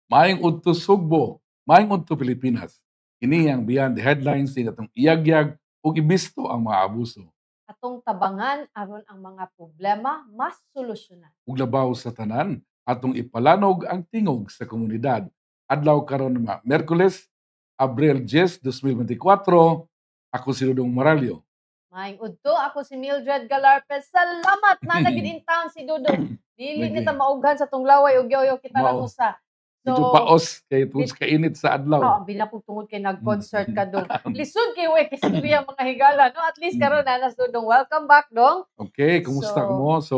Maayong udto Sugbo, maayong udto Pilipinas. Ini ang beyond the headlines sa atong iyagyag ug ibisto ang mga abuso. Atong tabangan aron ang mga problema mas solusyonan. Ug labaw sa tanan, atong ipalanog ang tingog sa komunidad. Adlaw karon nga Miyerkules, Abril 10, 2024, ako si Dudong Moralio. Maayong udto, ako si Mildred Galarpez. Salamat na naging in town si Dudong. Dili Lagi. kita maughan sa tong laway ug yoyo kita lang Mao. usa. Medyo paos kay tungod sa kainit sa adlaw. Bilapog tungod kay nag-concert ka dong. Lisod kay we kasi niya mga higala, no? At least karon na nas Dudong. Welcome back dong. Okay, kumusta So, mo? So,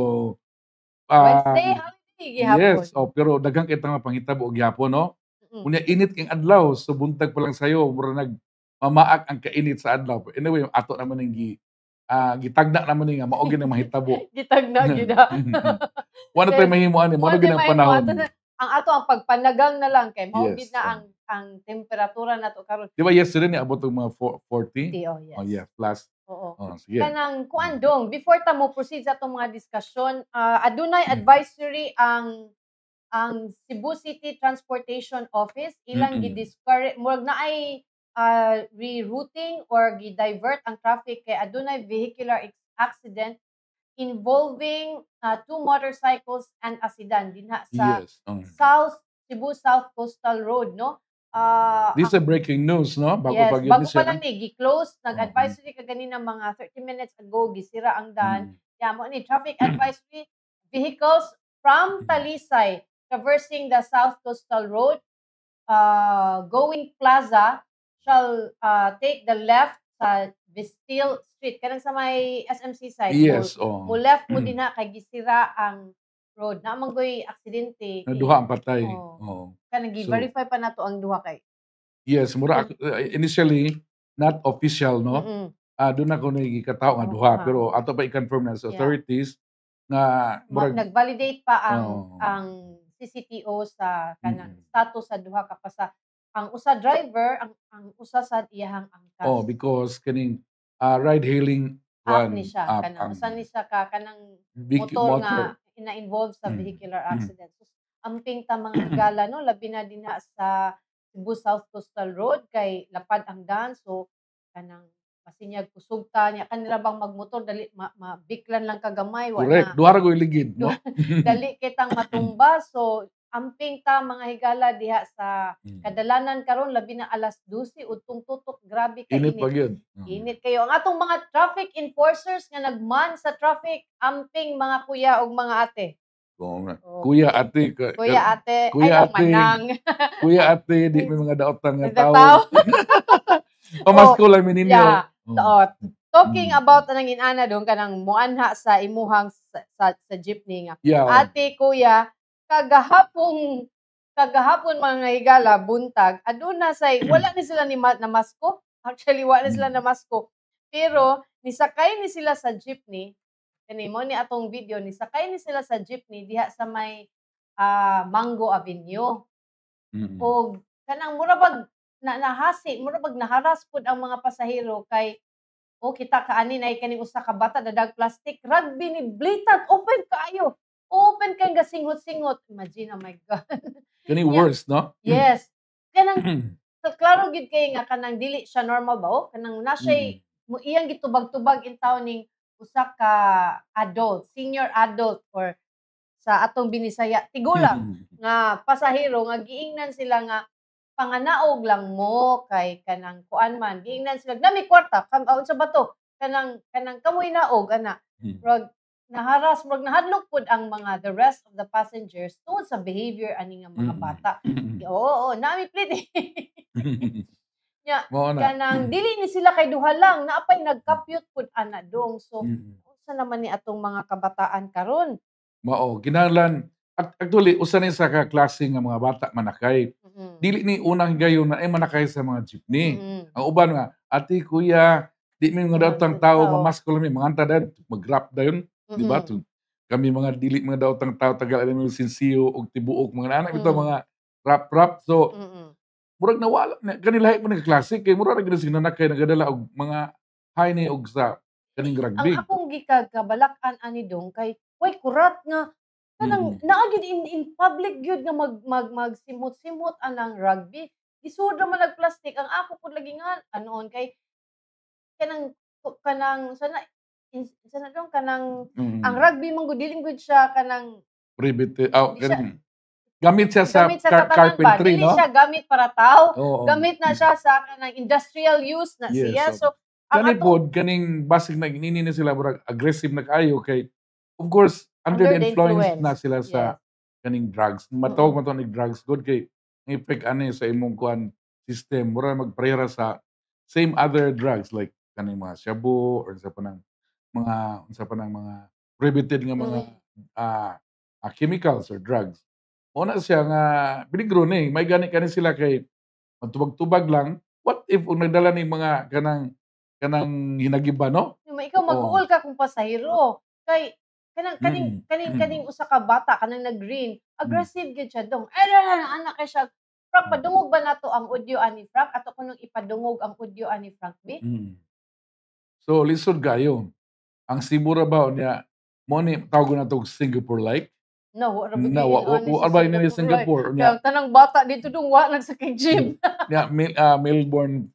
Wednesday holiday gihapon. yes, pero daghang kita nga panghitabo og gyapon, no? Mm. Unya init king adlaw, so buntag pa lang sayo, mura mamaak ang kainit sa adlaw. Anyway, ato naman ang gitagna naman ni nga mao gyud ang mahitabo. Gitagna gyud ha. Wala tayo mahimo ani, mao gyud ang panahon. Ang ato ang pagpanagang na lang kay mao Yes. gid na ang temperatura nato karon. Di ba yesterday ni abot og mga 40? Yes. Oh yeah, plus. Oo. Oh, sige. Kanang kuan dong, before ta mo proceed sa atong mga diskusyon, adunay advisory ang Cebu City Transportation Office ilang gi-discourage murag na ay rerouting or gi-divert ang traffic kay adunay vehicular accident involving two motorcycles and a sedan dinha sa Yes. Cebu South Coastal Road, no? This is a breaking news, no? Bago Yes, pag bago yun pa lang ni gi-close, nag-advisory ka ganina mga 30 minutes ago gisira ang daan. Ya mo ni traffic advisory, vehicles from Talisay traversing the South Coastal Road going Plaza shall take the left sa Bastille Street kanang sa may SMC side. Yes, Mo left mo dinha kay gisira ang road. Na manggoy aksidente. Duha ang patay. Kanang gi-verify pa nato ang duha kay. Yes, mura initially not official, no? Doon ako nagikataw nga duha, pero ato pa i-confirm na sa authorities na nag-validate pa ang CCTO sa kanang status sa duha ka pa sa ang usa driver, ang usa sa iyahang angkas. Because kaning ride hailing app ni siya kanang usa ni siya ka kanang motor nga ina-involve sa vehicular accident. So, amping ta mga gala no labi na dinha sa Cebu South Coastal Road kay lapad ang daan, so kanang masinyag kusog ta nya kanila bang magmotor dali mabiklan lang kagamay wala. Correct. Duha ra ko iligid, no? Dali kitang matumba, so amping ta mga higala diha sa kadalanan karon labi na alas 12 udtong tutok, grabe ka init. Init kayo. Ang atong mga traffic enforcers nga nagman sa traffic, amping mga kuya ug mga ate. Kuya ate, manang. Kuya ate, di may mga daotang nga tao. Pamasko lang ninyo. Yeah. Talking about anang inana dong kanang muanha sa imuhang sa jeepney nga. Yeah. Ate, kuya, kagahapon mga higala buntag aduna say wala ni sila na masko. Actually wala ni sila na masko. Pero nisakay ni sila sa jeepney. Kani mo ni atong video, nisakay ni sila sa jeepney diha sa may Mango Avenue. O kanang murabag murabag naharas pud ang mga pasahero kay kita kaani na kaning usa ka bata dadag plastic rugby ni blitat open kay gasingot-singot. Imagine, oh my God. Kani worse, no? Yes. Kanang klaro gid kay nga kanang dili siya normal ba? Kanang na siya mo iyang gitubag-tubag in town ning usa ka adult, senior adult or sa atong binisaya tigulang nga pasahero nga giingnan sila nga panganaog lang mo kay kanang kuan man giingnan sila nami kwarta kaon sa bato kanang kamoy naog ana. Naharas murag nahadlok pud ang mga the rest of the passengers tungod sa behavior ani nga mga bata. Oo, nami pliti. Nya kanang dili ni sila kay duha lang naapay nagkapyut pud ana dong. So unsa naman ni atong mga kabataan karon? Mao kinahanglan actually usa ni sa ka klase nga mga bata manakay. Dili ni unang gayon na ay manakay sa mga jeepney. Ang uban nga ati kuya di mi mga datang tao mamasko lang mi manganta dayon mag-rap dayon. Diba? Kami mga dili mga daotang tao tagal alam yung sinsiyo og tibuok mga anak ito mga rap. So murag nawala kanilahi mo nga klase kay murag ra gid sinanakay nagadala og mga high ni og sa kaning rugby. Ang akong gikagabalak-an ani dong kay way kurat nga Kanang naa gyud in public gyud nga magsimot-simot anang rugby. Isud ra man nagplastic ang ako pud lagi nga anoon kay kanang sana dong kanang ang rugby man gud dili gud siya kanang Prohibited. di siya Gamit siya sa gamit sa katanan ba carpentry, dili no? siya gamit para tao, Oo. gamit na siya sa kanang industrial use na Yes, siya. oo. So ang Kani ato pod kaning basig na ginini na sila murag aggressive na kaayo kay of course under under the the influence influence. na sila sa Yes. kaning drugs. Matawag man to ni drugs good kay ang effect ani sa imong kuan system mura magparehara sa same other drugs like kaning mga shabu or sa panang mga unsa pa nang mga prohibited nga mga chemicals or drugs. Una siya nga peligro ni may gani kani sila kay magtubag-tubag lang. What if kung nagdala ni mga kanang hinagiba, no? Ikaw mag-uol ka kung pasahero. Kay kaning usa ka bata kanang nag-green, aggressive gyud siya dong. Ay anak kay siya. Frank, padungog ba nato ang audio ani Frank? Ato kunong ipadungog ang audio ani Frank B? So lisod kayo. Ang Sibura ba niya mo ni tawag na tog Singapore like? No, wala Na wa ba ni Singapore Kaya niya. tanang bata dito dong wa nagsakay gym. Niya Melbourne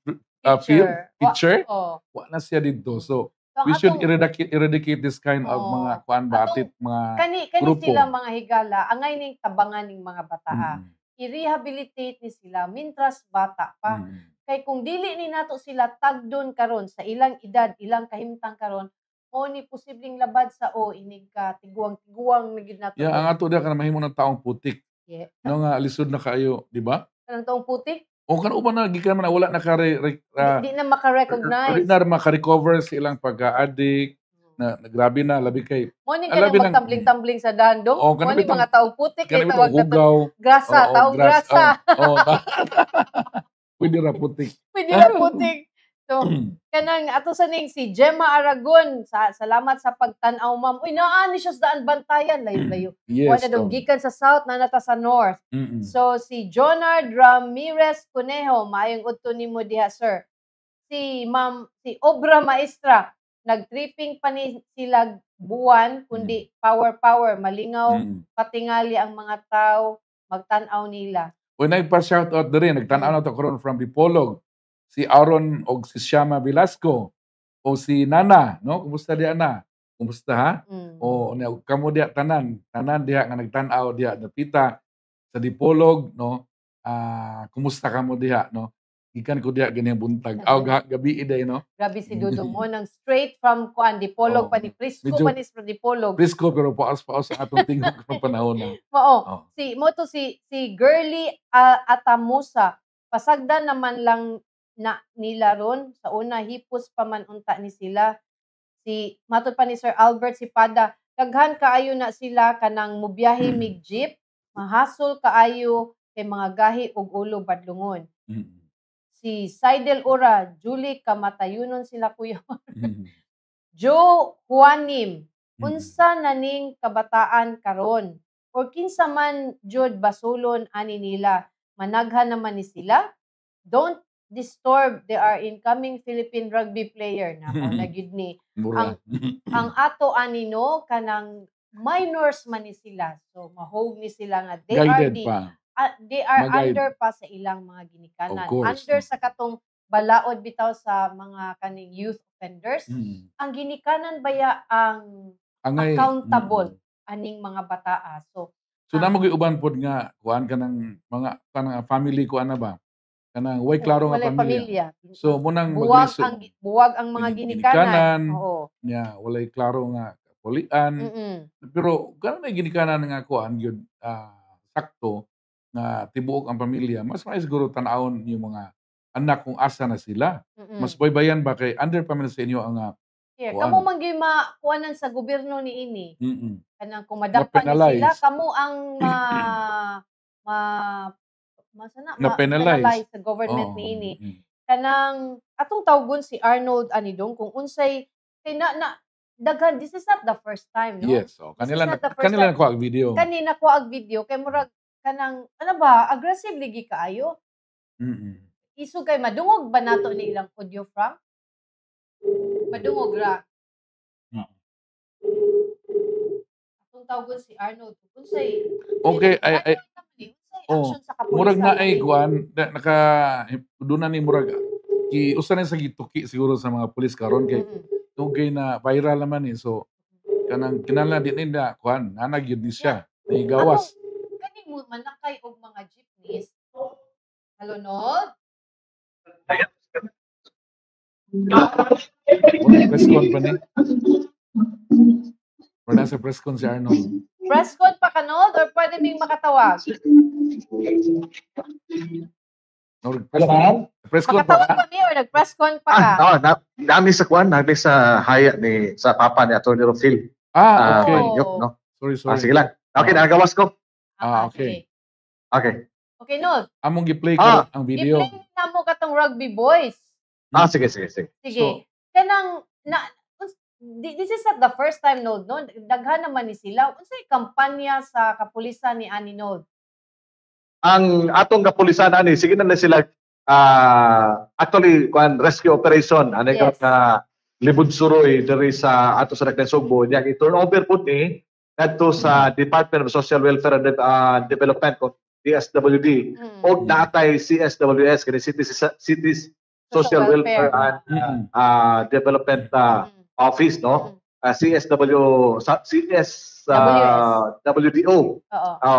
Teacher. wa na siya dito. So So, we should atong- eradicate this kind of mga kuan batit mga kani grupo. sila mga higala angay ning tabangan ning mga bata. I-rehabilitate ni sila mintras bata pa. Kay kung dili ni nato sila tagdon karon sa ilang edad, ilang kahimtang karon, o ni posibleng labad sa inig ka tiguang na gid nato. Ang ato dia kana mahimo ng taong putik. Yeah. No nga lisod na kayo, di ba? Kanang taong putik, O kan uban na gikan man wala na ka di na maka-recognize. na maka-recover sa ilang pagka-addict na grabe na labi kay Morning alabi ka ng- magtambling-tambling sa dandong. Oh, kanang Morning mga taong putik kay kanang tawag na hugaw. grasa, Oo, taong grasa. Pwede ra putik. Pwede na putik. So, kanang ato sa ning si Gemma Aragon, salamat sa pagtan-aw ma'am. Uy, naani siya sa daan bantayan, layo-layo. Yes. Wala dong gikan sa south na nata sa north. So si Jonard Ramirez Conejo, maayong udto nimo diha sir. Si Obra Maestra, nag-tripping pa ni sila buwan kundi power malingaw patingali ang mga tao magtan-aw nila. When nagpa-shout out diri nagtan-aw na to karon from Dipolog. Si Aaron og si Shama Velasco o si Nana, no? Kumusta diha na? Kumusta ha? O kamo diha tanan diha nga nagtan-aw diha napita sa Dipolog, no? Kumusta kamo diha, no? Gikan ko diha ganyan buntag. Gabi iday, no? Grabe si Dudong mo nang straight from Dipolog pa ni Prisco medyo- pa ni sa Dipolog. Prisco pero paos-paos ang atong tingog ng panahon na. Oo. Si Girly Atamusa, pasagdan naman lang na nila ron sa una hipos pa man unta ni sila. Si matod pa ni Sir Albert Sipada, daghan kaayo na sila kanang mubiyahe mig jeep, mahasol kaayo kay mga gahi ug ulo badlungon. Si Seidel Ora, Julie kamatayunon sila kuya. Joe Juanim, unsa na ning kabataan karon? Or kinsa man jud basulon ani nila, managhan naman ni sila. Don't disturb, they are incoming Philippine rugby player na mo na gyud ni. Mura. Ang ato anino kanang minors man ni sila. So mahog ni sila nga they Guided pa. they are Mag-guide. under pa sa ilang mga ginikanan. Of course. Under sa katong balaod bitaw sa mga kaning youth offenders. Ang ginikanan baya ang accountable aning mga bataa. So namo gyud uban pod nga kuan kanang mga kanang family kuan na ba? Kanang way klaro nga walay pamilya. So munang buwag ang mga ginikanan. Oo. Nya walay klaro nga kapulian. Pero kanang may ginikanan nga kuan gyud sakto nga tibuok ang pamilya. Mas may siguro tan-awon yung mga anak kung asa na sila. Mas baybayan ba kay under pa man sa inyo ang kamo man gyud kuanan sa gobyerno ni ini. Kanang kung madakpan Na-penalize. sila kamo ang na-penalize sa government ni ini. Kanang atong tawgon si Arnold Anidong kung unsay kay na daghan, this is not the first time, no? Yes, kanila na ko ang video. Kanina ko ang video kay murag kanang ano ba aggressive ligi kaayo. Isu kay madungog ba nato ni ilang audio Frank? Madungog ra. Atong tawgon si Arnold. Unsay Okay, unsay oh, action sa murag na kapulisan? ay kuan naka doon na ni murag usa na sa gituki siguro sa mga pulis karon kay okay na viral naman so kanang kinala din nila kuan nanag yun ni siya naigawas. Kani mo manakay og mga jeepneys. Halunod? Press con pa ni. Wala sa press con si Arnold. Press con pa kanod or pwede ming makatawag? Press con Makatawag pa pa ni or nag-press con pa ka? Nami sa kuan, nami sa haya ni sa papa ni Atty. Rufil. okay. Banyok, no? Sorry. Sige lang. Okay, nagawas ko. Okay. Okay. Okay, Nod. Among gi-play ka ang video. I-play na mo katong Rugby Boys. Sige. Sige. So, Kanang this is not the first time, Nod, no? Daghan naman ni sila. Unsay kampanya sa kapulisan ni Ani, Nod? Ang atong kapulisan ani, sige na sila actually kuan rescue operation ani Yes. ka libod suroy diri sa ato sa Sugbo niya i-turnover pud ni adto sa Department of Social Welfare and Development o DSWD o natay CSWS kini Cities Social Welfare and Development Office, no? CSW WDO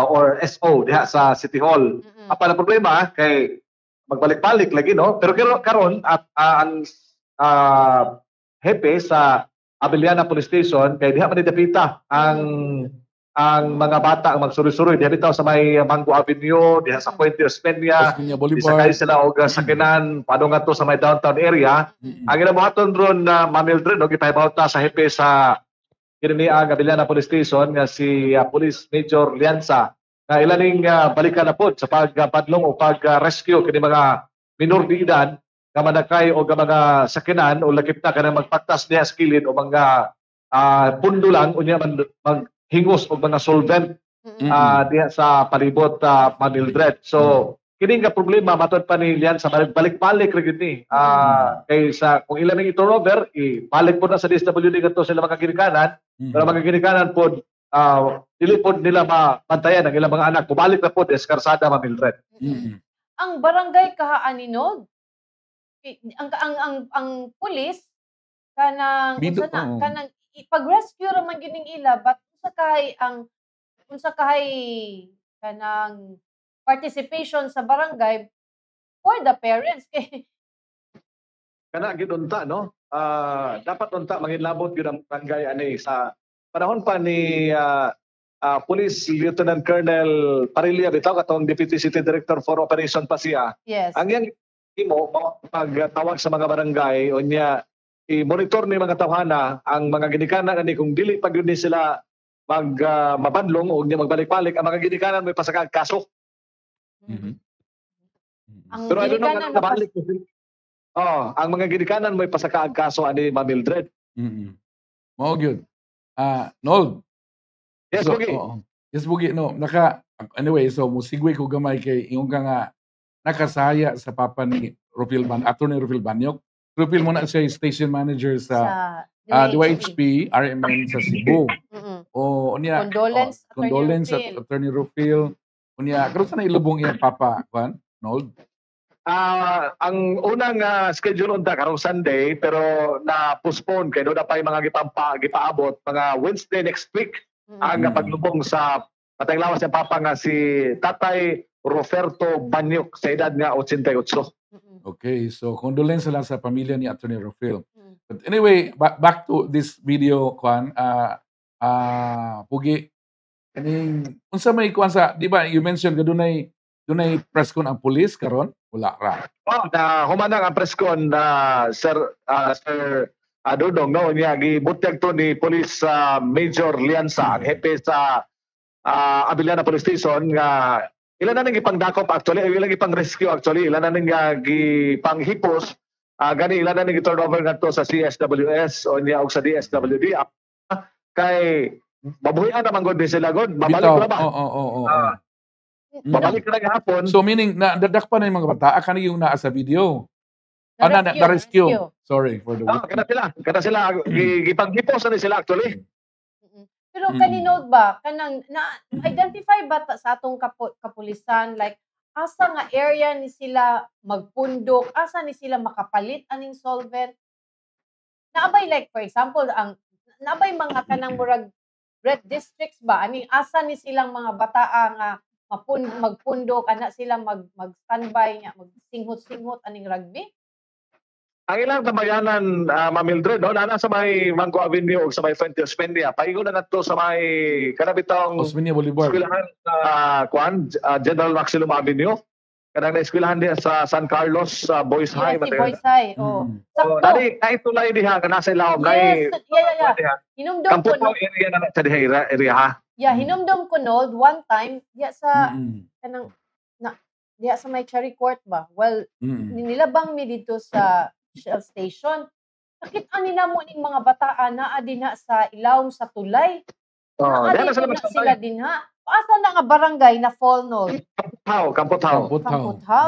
or SO diha sa City Hall. Apa na problema kay magbalik-balik lagi, no? Pero karon ang hepe sa Abiliana Police Station kay diha man nidapita ang mga bata ang magsuri-suri diha bitaw sa may Mango Avenue, diha sa Puente Osmeña, disakay sila og sakinan padung ato sa may downtown area. Ang ginabuhaton ron na Mildred og gipahibaw ta sa hepe sa kini ang Abiliana Police Station nga si Police Major Lianza na ilaning balikan na pod sa pagpadlong o pag-rescue kini mga minor de edad nga manakay o mga sakinan o lakip na kanang magpaktas niya sa kilid o mga pundo lang unya maghingos o mga solvent diha sa palibot Mildred. So kini nga problema matod pa ni Lian sa balik-balik ra gyud ni kay sa kung ilan ang i-turnover balik po na sa DSWD kadto sila mga ginikanan pero mga ginikanan pod dili pod nila mabantayan ang ilang mga anak bubalik na pod eskarsada Mildred. Ang barangay kahaan ni Nod, ang pulis kanang kanang pag-rescue ra man gyud ning ila but unsa kahay kanang participation sa barangay for the parents kay kana gyud unta, no? Dapat unta manginlabot gyud ang barangay ani sa panahon pa ni Police Lieutenant Colonel Parilla bitaw katong Deputy City Director for Operation pa siya. yes. Ang yang imo pagtawag sa mga barangay unya i-monitor ni mga tawhana ang mga ginikanan ani kung dili pa gyud ni sila mabadlong o niya magbalik-balik ang mga ginikanan may pasaka kaso. Ang Pero I don't know ginikanan kung nabalik ko sila. Ang mga ginikanan may pasaka kaso ani Mildred. Mao gyud. Nold. Yes, So, Bugi. Yes, Bugi, no. Anyway, so musigway ko gamay kay yung nga nakasaya sa papa ni Attorney Rufil Banyok. Rufil mo na siya station manager sa DYHP, RMN sa Cebu. O unya condolence at Attorney Rufil. Unya karon sa nailubong iyang papa, Juan, Nold. Ang unang schedule unta karong Sunday pero na-postpone kay doon na pa yung mga gipaabot mga Wednesday next week ang paglubong sa patay lawas ng papa nga si Tatay Roberto Banyok sa edad nga 88. Okay, so condolence lang sa pamilya ni Attorney Rufil. But anyway, back to this video, Juan. Pugi, kaning unsa may kuan sa, di ba, you mentioned dunay press con ang pulis karon? Wala ra. Humanang ang press con Sir Dudong, no, niya gibutyag to ni Police Major Lianza, ang hepe sa Abiliana Police Station nga ilan na nang ipangdakop actually, ilan ipang rescue actually, ilan na nang gipanghipos, gani ilan na nang i-turnover ngadto sa CSWS o niya og sa DSWD kay mabuhian naman gud sila gud, babalik na ba? Babalik na gahapon. So meaning nadadakpan na yung mga bata, kani yung naa sa video. Na-rescue. Sorry for the word. Kada sila gipanghipos na sila actually. Pero kaninod ba kanang na-identify ba sa atong kapulisan like asa nga area ni sila magpundok, asa ni sila makapalit aning solvent? Naabay like for example naabay mga kanang murag red districts ba ani asa ni silang mga bataa nga magpundok ana sila mag-standby nya magsinghot-singhot aning rugby? Ang ilang tambayanan, Ma'am Mildred, no, nana sa may Mango Avenue o sa may Fuente Osmeña. Paingon na nato sa may kanabitang Osmeña Boulevard. eskwelahan sa General Maximum Avenue. Kanang na eskwelahan diya sa San Carlos Boys High. Yes, si Boy Sai. Oh. Sakto. Nari, kahit tulay diha, ka nasa ilawom. Yes, yeah. Hinumdum ko Kampot area na sa diha area ha. Yeah, hinumdum ko no one time diya sa kanang diya sa may Cherry Court ba. Well, nilabang mi dito sa Shell Station. Nakita nila mo ning mga bataan na dinha sa ilawom sa tulay. Naa sila dinha. Asa na nga barangay na fall no? Kamputhaw.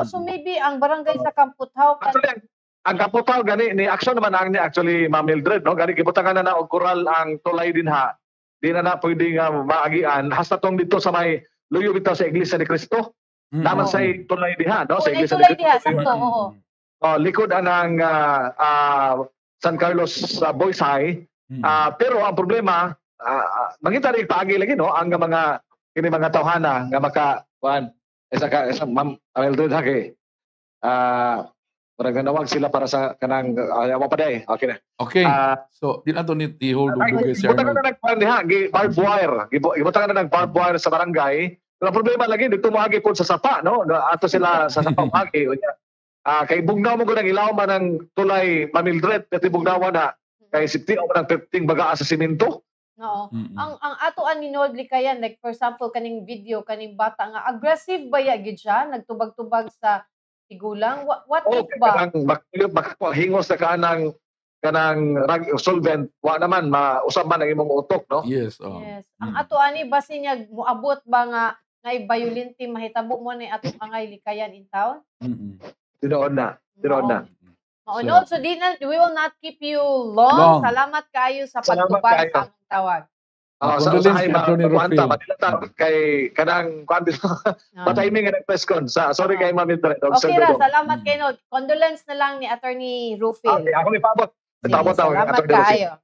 So maybe ang barangay sa Kamputhaw Actually, ang Kamputhaw gani ni action naman ang ni actually Ma'am Mildred, no, gani gibutangan na og koral ang tulay dinha. Di na pwede nga maagian hasta tong dito sa may luyo bitaw sa Iglesia ni Cristo. Daman sa tulay diha, no, sa Iglesia ni Cristo. Sakto, oo. Likod anang San Carlos Boys High. Pero ang problema, mangita rin paagi lagi, no, ang mga kini mga tawhana nga maka isa Ma'am Mildred ha kay parang nawag sila para sa kanang ayaw pa day. Okay na. Okay. So di na to ni hold dugay sir. Gibutangan na barbed wire. Gibutangan na barbed wire sa barangay. Pero ang problema lagi dito moagi pod sa sapa, no? Ato sila sa sapa moagi. Kay bugnaw mo gunang ilaw man ang tulay Mildred at bugnawa na kay sipti o nang 15 baga sa simento. Oo. Ang atoan ni Nodli kayan like for example kaning video kaning bata nga aggressive ba ya gid siya nagtubag-tubag sa tigulang what if ba hingos na kanang solvent wa naman mausab man ang imong utok, no? Yes. Yes. Ang atoan ni basi niya moabot ba nga violente mahitabo mo ni atong angay likayan in town? Tinuod na. Maunod, so we will not keep you long. Salamat kayo sa pagtubag sa among tawag. Sa usahay kay kanang timing ng press con. Sorry kay Ma'am Mildred. Okay ra, salamat kayo. Condolence na lang ni Attorney Rufil. Okay, ako ni Pabot. Salamat kayo.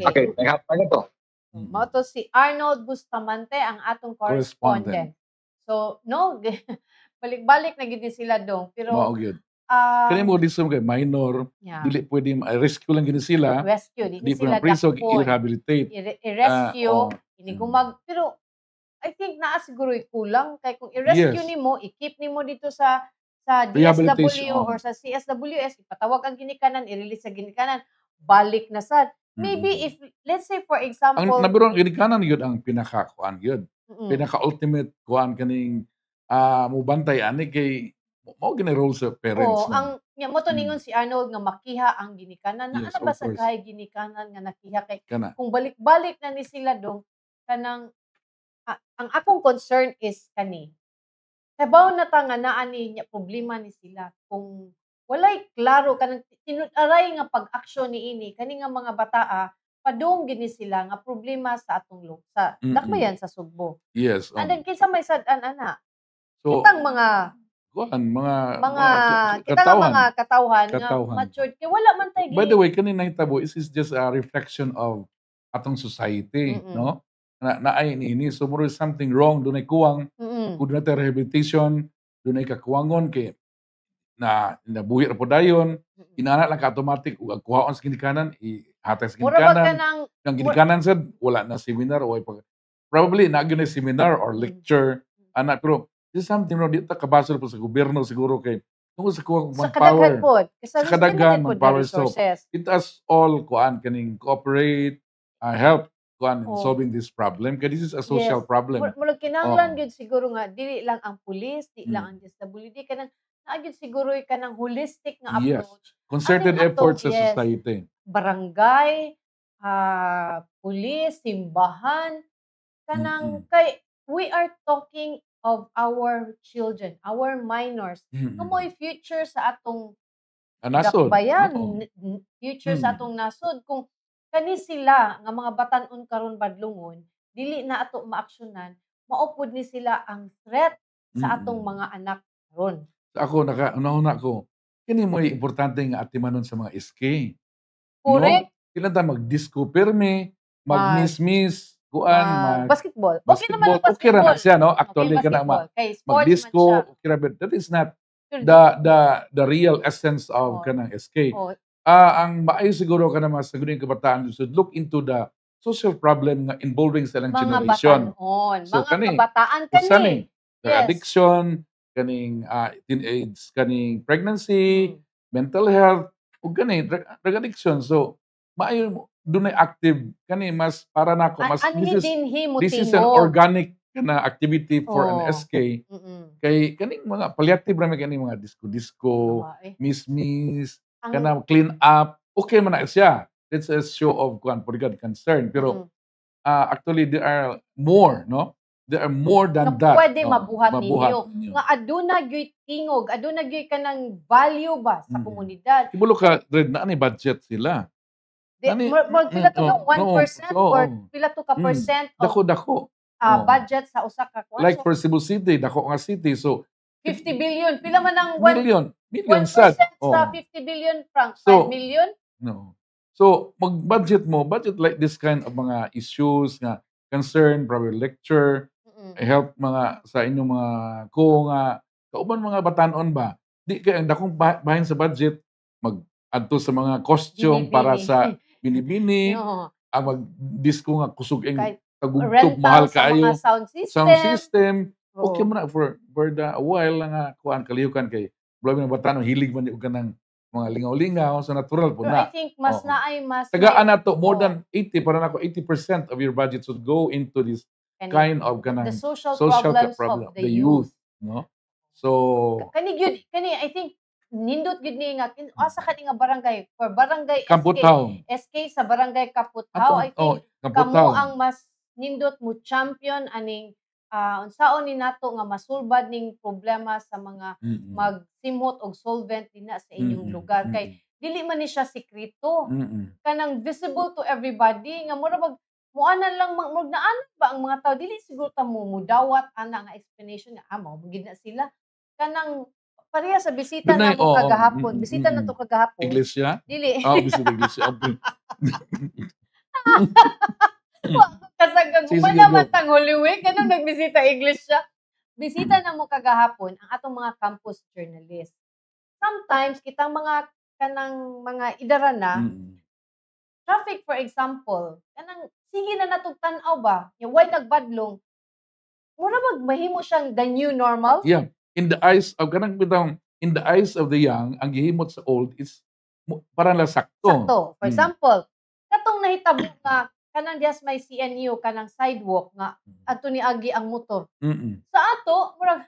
Okay, ngayon to. Mao to si Arnold Bustamante ang atong correspondent. So, no, balik-balik na gid sila dong. Pero mao gyud. Kani mo disum kay minor, dili pwede rescue lang gini sila. Rescue, di sila preso i-rehabilitate. I-rescue, pero I think naa siguro kulang kay kung i-rescue nimo, i-keep nimo dito sa DSW or sa CSWS, ipatawag ang ginikanan, i-release sa ginikanan, balik na sad. Maybe if let's say for example, ang nabiro ang ginikanan gyud ang pinaka-kuan gyud. Pinaka-ultimate kuan kaning mubantay ani kay mao gini role sa parents. Ang mo to ningon si Arnold nga makiha ang ginikanan na ano ba sa kay ginikanan nga nakiha kay kung balik-balik na ni sila dong kanang ang akong concern is kani sabaw na ta nga naa ni problema ni sila kung walay klaro kanang tinud-aray nga pag-aksyon niini kani nga mga bataa padung gini sila nga problema sa atong sa dakbayan sa Sugbo. Yes. And then kinsa may sad-an ana. So kitang mga katawhan nga matured kay wala man tay. By the way, kanina hitabo is just a reflection of atong society, no? Naay ini so more something wrong dunay kuwang kung dunay rehabilitation, dunay kakuwangon kay nabuhi ra po dayon, inana lang ka automatic ug kuhaon sa ginikanan ihatag sa ginikanan. Ang ginikanan sad wala na seminar o probably na gyud seminar or lecture ana pero this is something wrong dito kabasol po sa gobyerno siguro kay tungod sa kuwang manpower. Sa kadaghan manpower so it us all kuan kaning cooperate help kuan in solving this problem kay this is a social problem. Murag kinahanglan gyud siguro nga dili lang ang pulis, dili lang ang DSWD kanang naagid siguro kanang holistic nga approach. Concerted efforts sa society. Barangay, pulis, simbahan kanang kay we are talking of our children, our minors. Kamoy future sa atong nasod. Dakbayan, future sa atong nasod. Kung kani sila nga mga batan-on karon badlungon, dili na ato maaksyonan, maupod ni sila ang threat sa atong mga anak karon. Ako una ko, kini mo'y importante nga atimanon sa mga SK. Correct. No? Kailan ta mag-disco perme, mag-miss-miss, kuan, basketball. Okay naman ang basketball. Okay ra basketball. na siya, no? Actually, Okay, kana basketball. Kay sports man mag-disco, siya. okay ra, but that is not Sure. the real essence of Oh. kanang SK. Oh, Ang maayo siguro ka na mga sagunin kabataan, you should look into the social problem nga involving sa ilang mga generation. batanon, So, mga kani, kabataan Kani, kani. Yes. addiction, kaning teenage, kaning pregnancy, Mm. mental health, ug kani drug addiction. So maayo dunay active kani mas para nako mas Anhidinhi mo this is an tingog. organic kana activity for an Oh. SK. Mm-mm. Kay kaning mga palliative ra may kaning mga disco, Tama, eh. miss, Ang- kana clean up, okay man na siya. It's a show of God concern. Pero actually there are more, no? There are more than na that. pwede no? mabuhat ninyo. Nga aduna gyud tingog, aduna gyud kanang value ba sa komunidad. Ibulo ka, Red, na ani budget sila. Pila to ka 1% or pila to ka Mm. percent of Dako. budget sa usa ka kuwan. Like So, for Cebu City, dako nga city. So 50 billion. Pila man ang 1% million sad. sa 50 billion francs? So, 5 million? No. So, mag-budget like this kind of mga issues nga concern, probably lecture, help mga sa inyong mga nga kauban mga batanon ba. Di kay ang dakong bahin sa budget mag-adto sa mga costume Bini-bini. para sa binibini, Oo. ang mag-disco nga kusog ang Kahit tagugtog rental mahal sa kaayo. mga sound Sound system. system. Oo. Okay mo na for a while lang nga kuan kaliyukan kay problema ng batanon hilig man yung kanang mga lingaw-lingaw so natural po Pero na. I think mas Oo. naay mas Tagaan na to more Oo. than 80 para nako 80% of your budget should go into this Kani- kind of kanang the social social problems of the youth, no? So kani I think nindot gid ni nga asa ka nga barangay for barangay Kamputaw. SK sa barangay Kaputaw I think kamo Kamputaw. ang mas nindot mo champion aning unsaon ni nato nga masulbad ning problema sa mga magsimot og solvent dinha sa inyong lugar kay dili man ni siya sekreto kanang visible to everybody nga mura bag muanan lang murag naan ba ang mga tao dili siguro ta mo mudawat ana nga explanation nga mao gid na sila kanang pareha sa bisita Dunay, na mo oo, kagahapon bisita na to kagahapon Iglesia? dili Bisita iglesia. Okay. kasagag Sige, man go. naman tang Holy Week kanang nagbisita iglesia bisita na mo kagahapon ang atong mga campus journalists sometimes kitang mga kanang mga idara na traffic for example kanang sige na natog tan-aw ba yung why nagbadlong mura mahimo siyang the new normal. Yeah. In the eyes of kanang bitang in the eyes of the young, ang gihimot sa old is parang lang sakto. For example, katong nahitabo nga kanang dias may CNU kanang sidewalk nga adto ni agi ang motor. Sa ato murag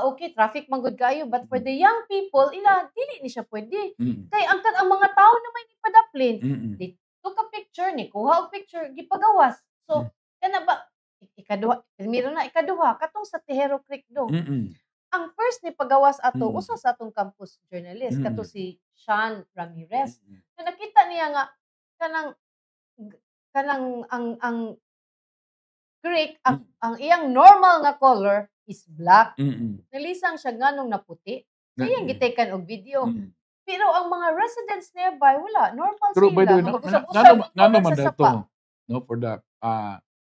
okay traffic man gud kayo but for the young people ila dili ni siya pwede. Kay ang mga tao na may nipadaplin took a picture ni kuha og picture gipagawas. So kana ba ikaduha katong sa Tejero Creek do. Ang first ni pagawas ato usa sa atong campus journalist kato si Sean Ramirez. So nakita niya nga kanang ang creek ang iyang normal nga color is black. Nalisang siya nganong naputi. So iyang gitekan og video. Pero ang mga residents nearby wala normal Pero sila. by the way, nano man dato no for the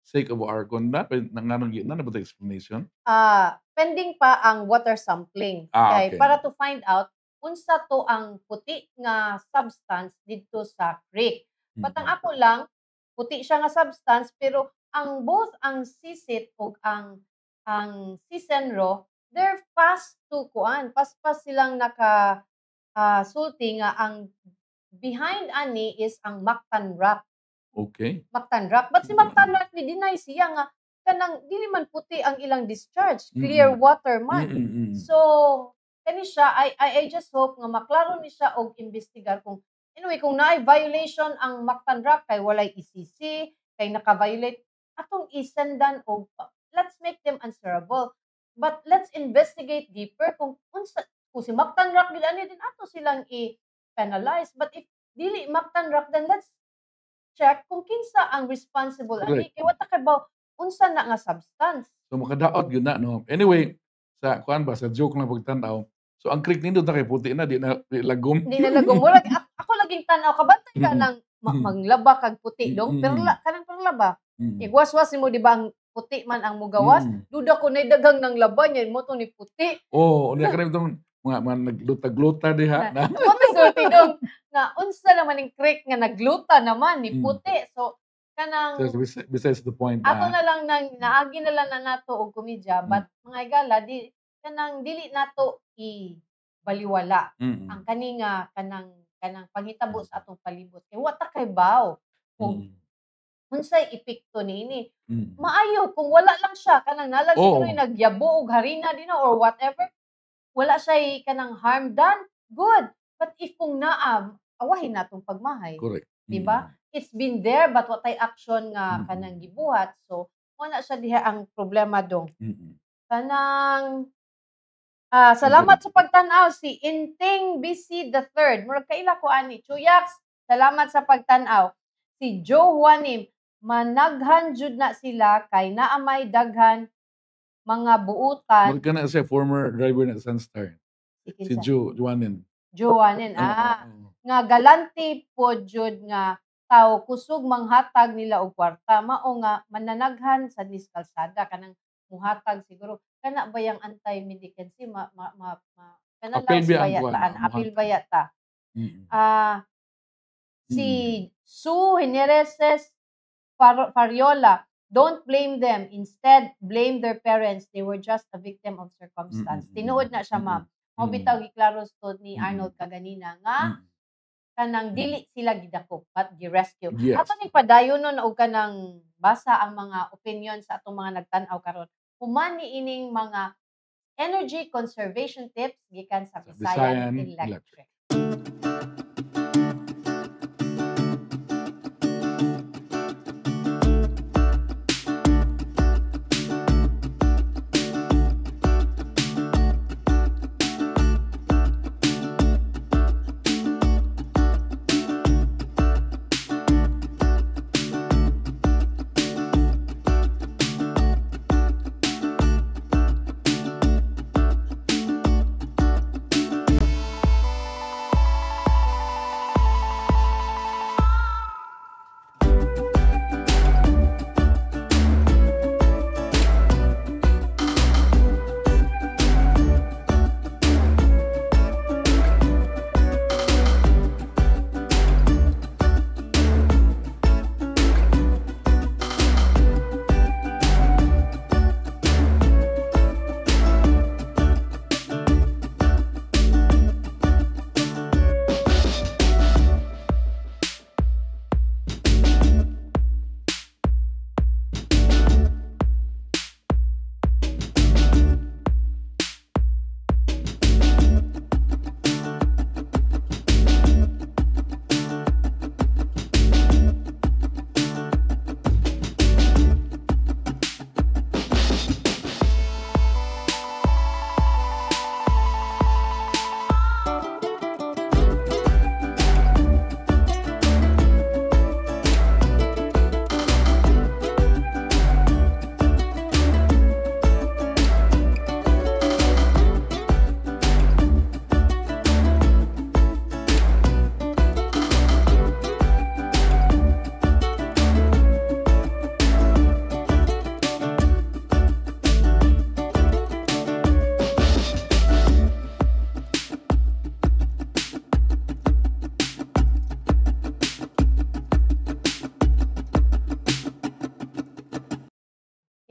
sake of our conduct, nano ba explanation? Pending pa ang water sampling. Okay. Para to find out unsa to ang puti nga substance dito sa creek. But ang ako lang puti siya nga substance pero ang both ang sisit ug ang sisenro they're fast to kuan. Paspas silang naka sulti nga ang behind ani is ang Mactan Rock. Okay. Mactan Rock. But si Mactan Rock ni deny siya nga kanang dili man puti ang ilang discharge, clear water man. So kani siya I just hope nga maklaro ni siya og imbestigar kung anyway kung naay violation ang Mactan Rock kay walay ECC kay naka-violate atong isendan og let's make them answerable. But let's investigate deeper kung si Mactan Rock gid ani din ato silang i-penalize. But if dili Mactan Rock then let's check kung kinsa ang responsible ani kay wata kay ba unsa na nga substance. So makadaot yun na, no? Anyway, sa kuan ba, sa joke lang pagtanaw, so ang creek nindot na kay puti na, di lagom. Hindi na nagumurag. Ako laging tanaw, kabantay ka Mm-mm. ng maglaba kag puti dong, pero kanang panglaba. Igwas-was mo, di ba, ang puti man ang mugawas, duda ko na dagang ng laba niya, mo to ni puti. Oo, niya ka itong mga naglutag-luta diha. Na. Mo to sulti dong, nga unsa naman yung creek nga nagluta naman ni puti. So, kanang, So, besides the point, ato na lang, naagi na lang na nato og komedya, but mga igala, kanang dili nato i-baliwala ang kaninga kanang panghitabo sa atong palibot. Kay wata kay baw. Kung unsay epekto niini. Maayo kung wala lang siya kanang nalag siguro nagyabo og harina din or whatever. Wala siya kanang harm done. Good. But if kung naam, awahin natong pagmahay. Correct. Diba? It's been there but watay action nga kanang gibuhat. So, wala siya diha ang problema dong. Kanang salamat sa pagtanaw si Inting BC the Third. Murag kaila ko ani. Chuyaks, salamat sa pagtanaw. Si Joe Juanim, managhan jud na sila kay naamay daghan mga buutan. Murag ka na siya former driver na Sunstar. Si Joe Juanin. Joe Juanin, nga galante po jud nga tao kusog manghatag nila og kwarta. Mao nga mananaghan sa diskalsada kanang muhatag siguro kana ba yang anti-mendicancy kana Apil ba ang bayatan apil bayata si Sue Jimenez Fariola, don't blame them, instead blame their parents, they were just a victim of circumstance. Tinuod na siya, ma'am. Mo bitaw giklaro to ni Arnold kaganina nga kanang dili sila gidako but gi-rescue. Ato ning padayonon og kanang basa ang mga opinion sa atong mga nagtan-aw karon. Human niining mga energy conservation tips gikan sa Visayan Electric.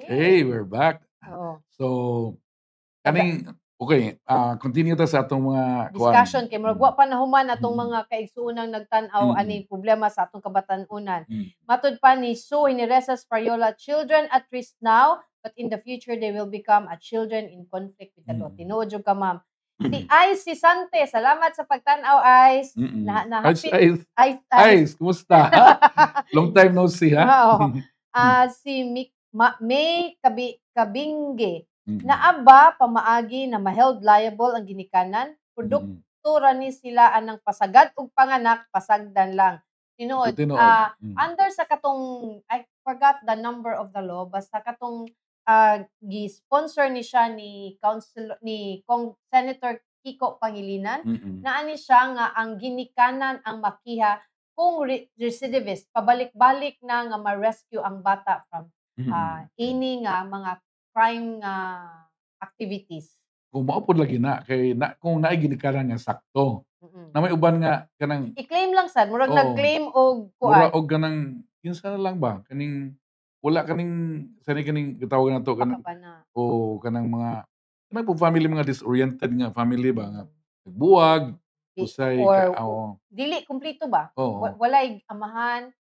Hey, we're back. Oo. So, kaning okay, continue ta sa atong mga Discussion kay murag wa pa nahuman atong mga kaigsuonang nagtan-aw ani problema sa atong kabatan-unan. Matud pa ni Sue Jimenez Fariola, children at risk now, but in the future they will become a children in conflict with the law. Tinuod jud ka, ma'am. Si Ice si Sante, salamat sa pagtan-aw, Ice. Ice, kumusta? Long time no see, ha? Si May Kabingge, naaba pamaagi na ma-held liable ang ginikanan, produkto ra ni sila anang pasagad ug panganak pasagdan lang. tinuod. Tinuod. Under sa katong, I forgot the number of the law, basta katong gi-sponsor ni siya ni Senator Kiko Pangilinan, naani siya nga ang ginikanan ang makiha kung recidivist, pabalik-balik na nga ma-rescue ang bata from ini nga mga crime activities. Kung maupod lagi na, kay kung naay ginikanan nga sakto. Na may uban nga kanang i-claim lang sad, murag nag-claim og mura kuan. og kanang kinsa na lang ba kaning wala kaning kaning gitawag nato kanang kanang mga kanang po family mga disoriented nga family ba nga nagbuwag usay dili kumpleto ba? Walay amahan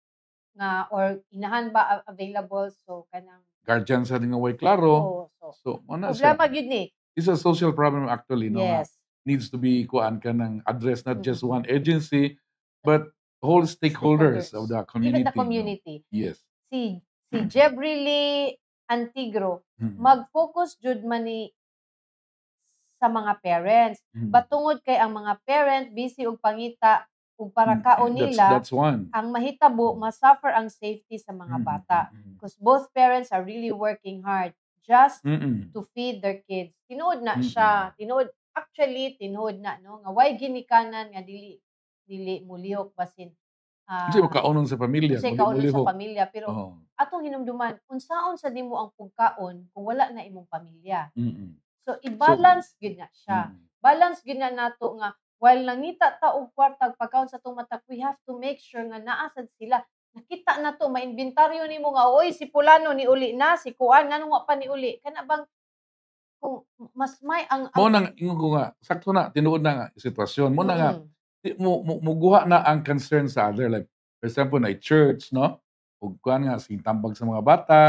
nga or inahan ba available, so kanang guardian sa nga way klaro. So ana problema gyud ni. It's a social problem actually, no? Yes. Needs to be kuan kanang address not just one agency but whole stakeholders of the community. Even the community. No? Yes. Si Jebri Lee Antigro, mag-focus jud man ni sa mga parents. Batungod kay ang mga parent busy og pangita ug para kaon nila. That's one. Ang mahitabo, masuffer ang safety sa mga bata. Because both parents are really working hard just to feed their kids. Tinuod na siya. Tinuod na, no? Nga way ginikanan nga dili mulihok basin. Kasi makaunon sa pamilya. Kasi kaunon sa pamilya. Pero atong hinumduman, unsaon sa nimo ang pagkaon kung wala na imong pamilya. So, i-balance gyud na siya. Balance gyud na nato nga, while nangita ta og kwartag pagkaon sa itong mata, we have to make sure nga naasad sila. Nakita na to, ma-inventaryo nimo nga, oy, si Pulano ni uli na, si Kuan, nga nga pa ni uli. Kana bang, kung mas may ang... Mo nang, ingon ko nga, sakto na, tinuod na nga, sitwasyon. Mo na nga, muguha na ang concern sa other. Like, for example, na church, no? O kuan nga, tambag sa mga bata,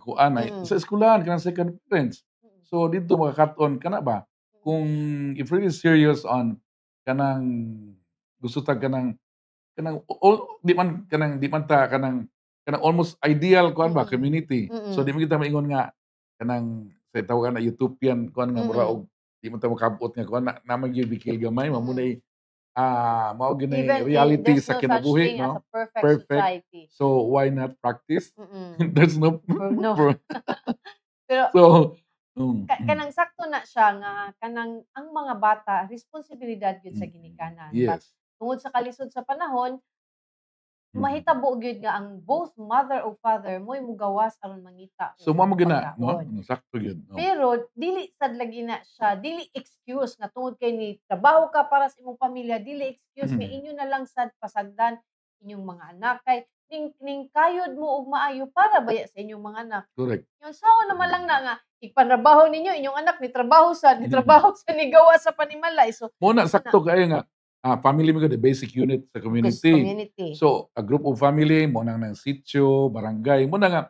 kuan, sa eskwelahan, kanang second parents. So, dito makakaton ka na ba? Kung if really serious on kanang gusto tag kanang di man ta kanang almost ideal kuan ba community. So di man kita maingon nga kanang sa tawagan na utopian kuan nga mura og di man ta makabot nga kuan na magyud bikil gamay mao nay mao gyud reality sa kinabuhi, no? Perfect society. So why not practice? There's no. Pero so kanang sakto na siya nga kanang ang mga bata responsibilidad gyud sa ginikanan. Yes. Tungod sa kalisod sa panahon, mahitabo gyud nga ang both mother o father mo'y mugawas aron mangita. So mo gina, no? Sakto gyud. No? Pero dili sad lagi na siya, dili excuse nga tungod kay ni trabaho ka para sa imong pamilya, dili excuse nga inyo na lang sad pasagdan inyong mga anak kay ning kayod mo og maayo para baya sa inyong mga anak. Correct. Yung sao naman lang na nga ipanrabaho ninyo inyong anak ni trabaho sa nigawa sa panimalay. So muna sakto kayo nga family mo the basic unit sa community. So a group of family mo nang sitio, barangay mo na nga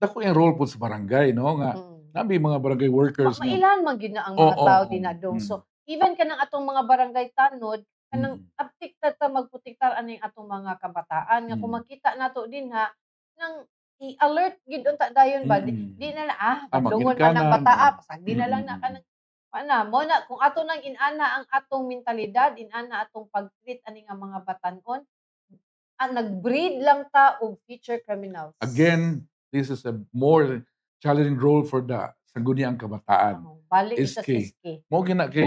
dako yung role po sa barangay, no? Nga nabi mga barangay workers mailan man gyud na ang mga tao dinadong. So even kanang atong mga barangay tanod kanang aptik ta magprotektar aning atong mga kabataan nga kung makita nato din ha nang i-alert gid unta dayon ba di na pagdungon pa ng bataa pasag di na lang na kanang mo na kung ato nang inana ang atong mentalidad inana atong pag-treat ani nga mga batan-on nag-breed lang ta og future criminals. Again, this is a more challenging role for the sangguniang kabataan. Balik sa SK. Mo gina kay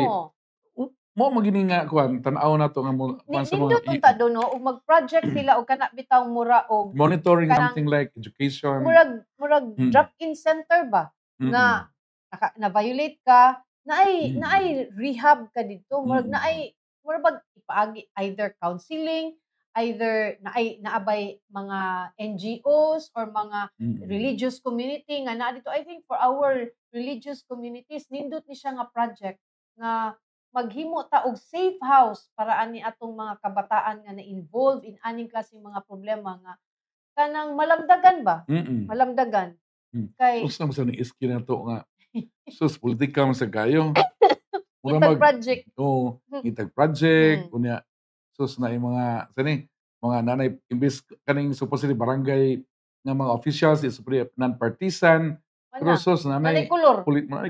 mo magini nga kuan tan-aw nato nga mo sa mga tunta do no ug mag-project sila og kana bitaw mura og monitoring something like education murag drop-in center ba nga na violate ka naay rehab ka dito murag murag ipaagi either counseling either naabay mga NGOs or mga religious community nga naa dito. I think for our religious communities nindot ni siya nga project nga maghimo ta og safe house para ani atong mga kabataan nga na-involve in aning klaseng mga problema nga kanang malamdagan ba? Malamdagan. Kay sa ni iski na to nga sus politika man sa kayo. Itag project. Itag project unya sus na yung mga nanay imbes kaning supposedly barangay nga mga officials is non-partisan. Pero sus nanay kulor.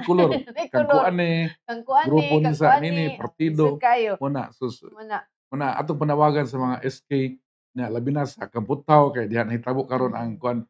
Kulor. Kangkuan grupo ni sa nini partido. Muna sus. Muna atong panawagan sa mga SK Na labi na sa Kamputaw kay diha nahitabo karon ang kuan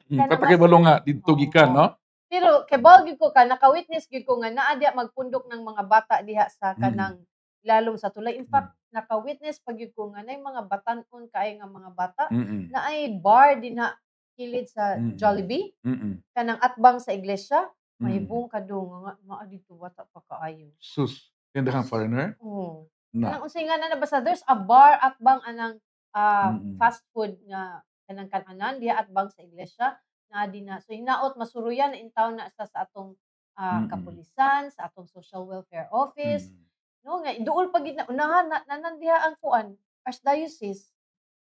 Kana katakay mas balo nga didto gikan oo. no. Pero kay bao gyud ko ka naka-witness gyud ko nga naa diha magpundok ng mga bata diha sa Mm. kanang lalong sa tulay. In fact, Mm. naka-witness pa gyud ko nga nay mga batan-on kaay nga mga bata Mm. na ay bar dinha kilid sa Mm. Jollibee Mm. kanang atbang sa iglesia. Mm. Mahibong kadung nga maa dito bata pa kaayo. Sus, kandahang foreigner Oo. na. Kanang unsay nga na basta there's a bar atbang anang Mm. fast food nga kanang kan-anan diha atbang sa iglesia naa dinha. So hinaot masuruyan in town na sa atong Mm. kapulisan, sa atong social welfare office. Mm. No nga duol pa gid na unahan nanan diha ang kuan archdiocese.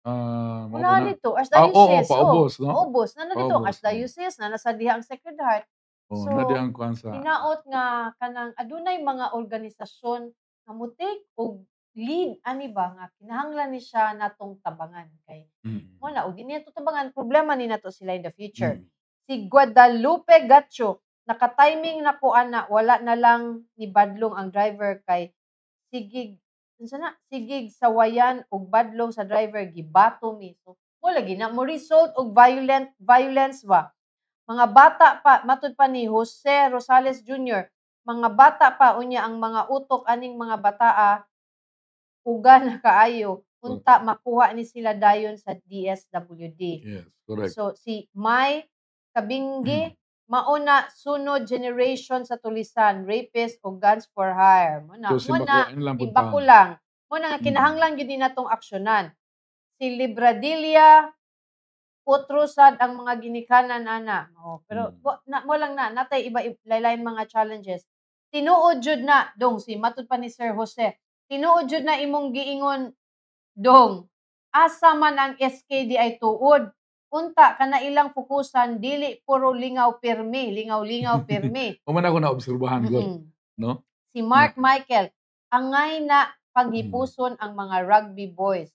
Mao ba Unahan na? dito Oo, archdiocese. paubos no. Paubos na dito ang Paubos. archdiocese na nasa diha ang Sacred Heart. Oh, So na di ang kuan sa hinaot nga kanang adunay mga organisasyon nga mo-take og lead ani ba nga kinahanglan ni siya natong tabangan kay Mm. mo na og di niya to tabangan problema ni nato sila in the future. Mm. Si Guadalupe Gacho naka-timing na ko ana wala na lang ni badlong ang driver kay sigig unsa na sigig sawayan og badlong sa driver gibato mi. So mo lagi na mo result og violence ba. Mga bata pa, matud pa ni Jose Rosales Jr., mga bata pa unya ang mga utok aning mga bataa, uga na kaayo, unta makuha ni sila dayon sa DSWD. Yes, correct. So si Mai Kabinggi, mauna sunod generation sa tulisan, rapist o guns for hire. So si Muna, Bakuan lang timba ko puntahan. lang. Muna nga kinahanglan gyud ni natong aksyonan. Si Libradilia, utrusad ang mga ginikanan ana. Oh, pero mo lang na natay iba lain mga challenges. Tinuod jud na dong si matud pa ni Sir Jose. Tinuod jud na imong giingon dong. Asa man ang SKDI tuod. Unta kana ilang fokusan dili puro lingaw pirmi, lingaw-lingaw pirmi. Human ako na obserbahan gud, no? Si Mark Michael, angay na panghipuson ang mga rugby boys.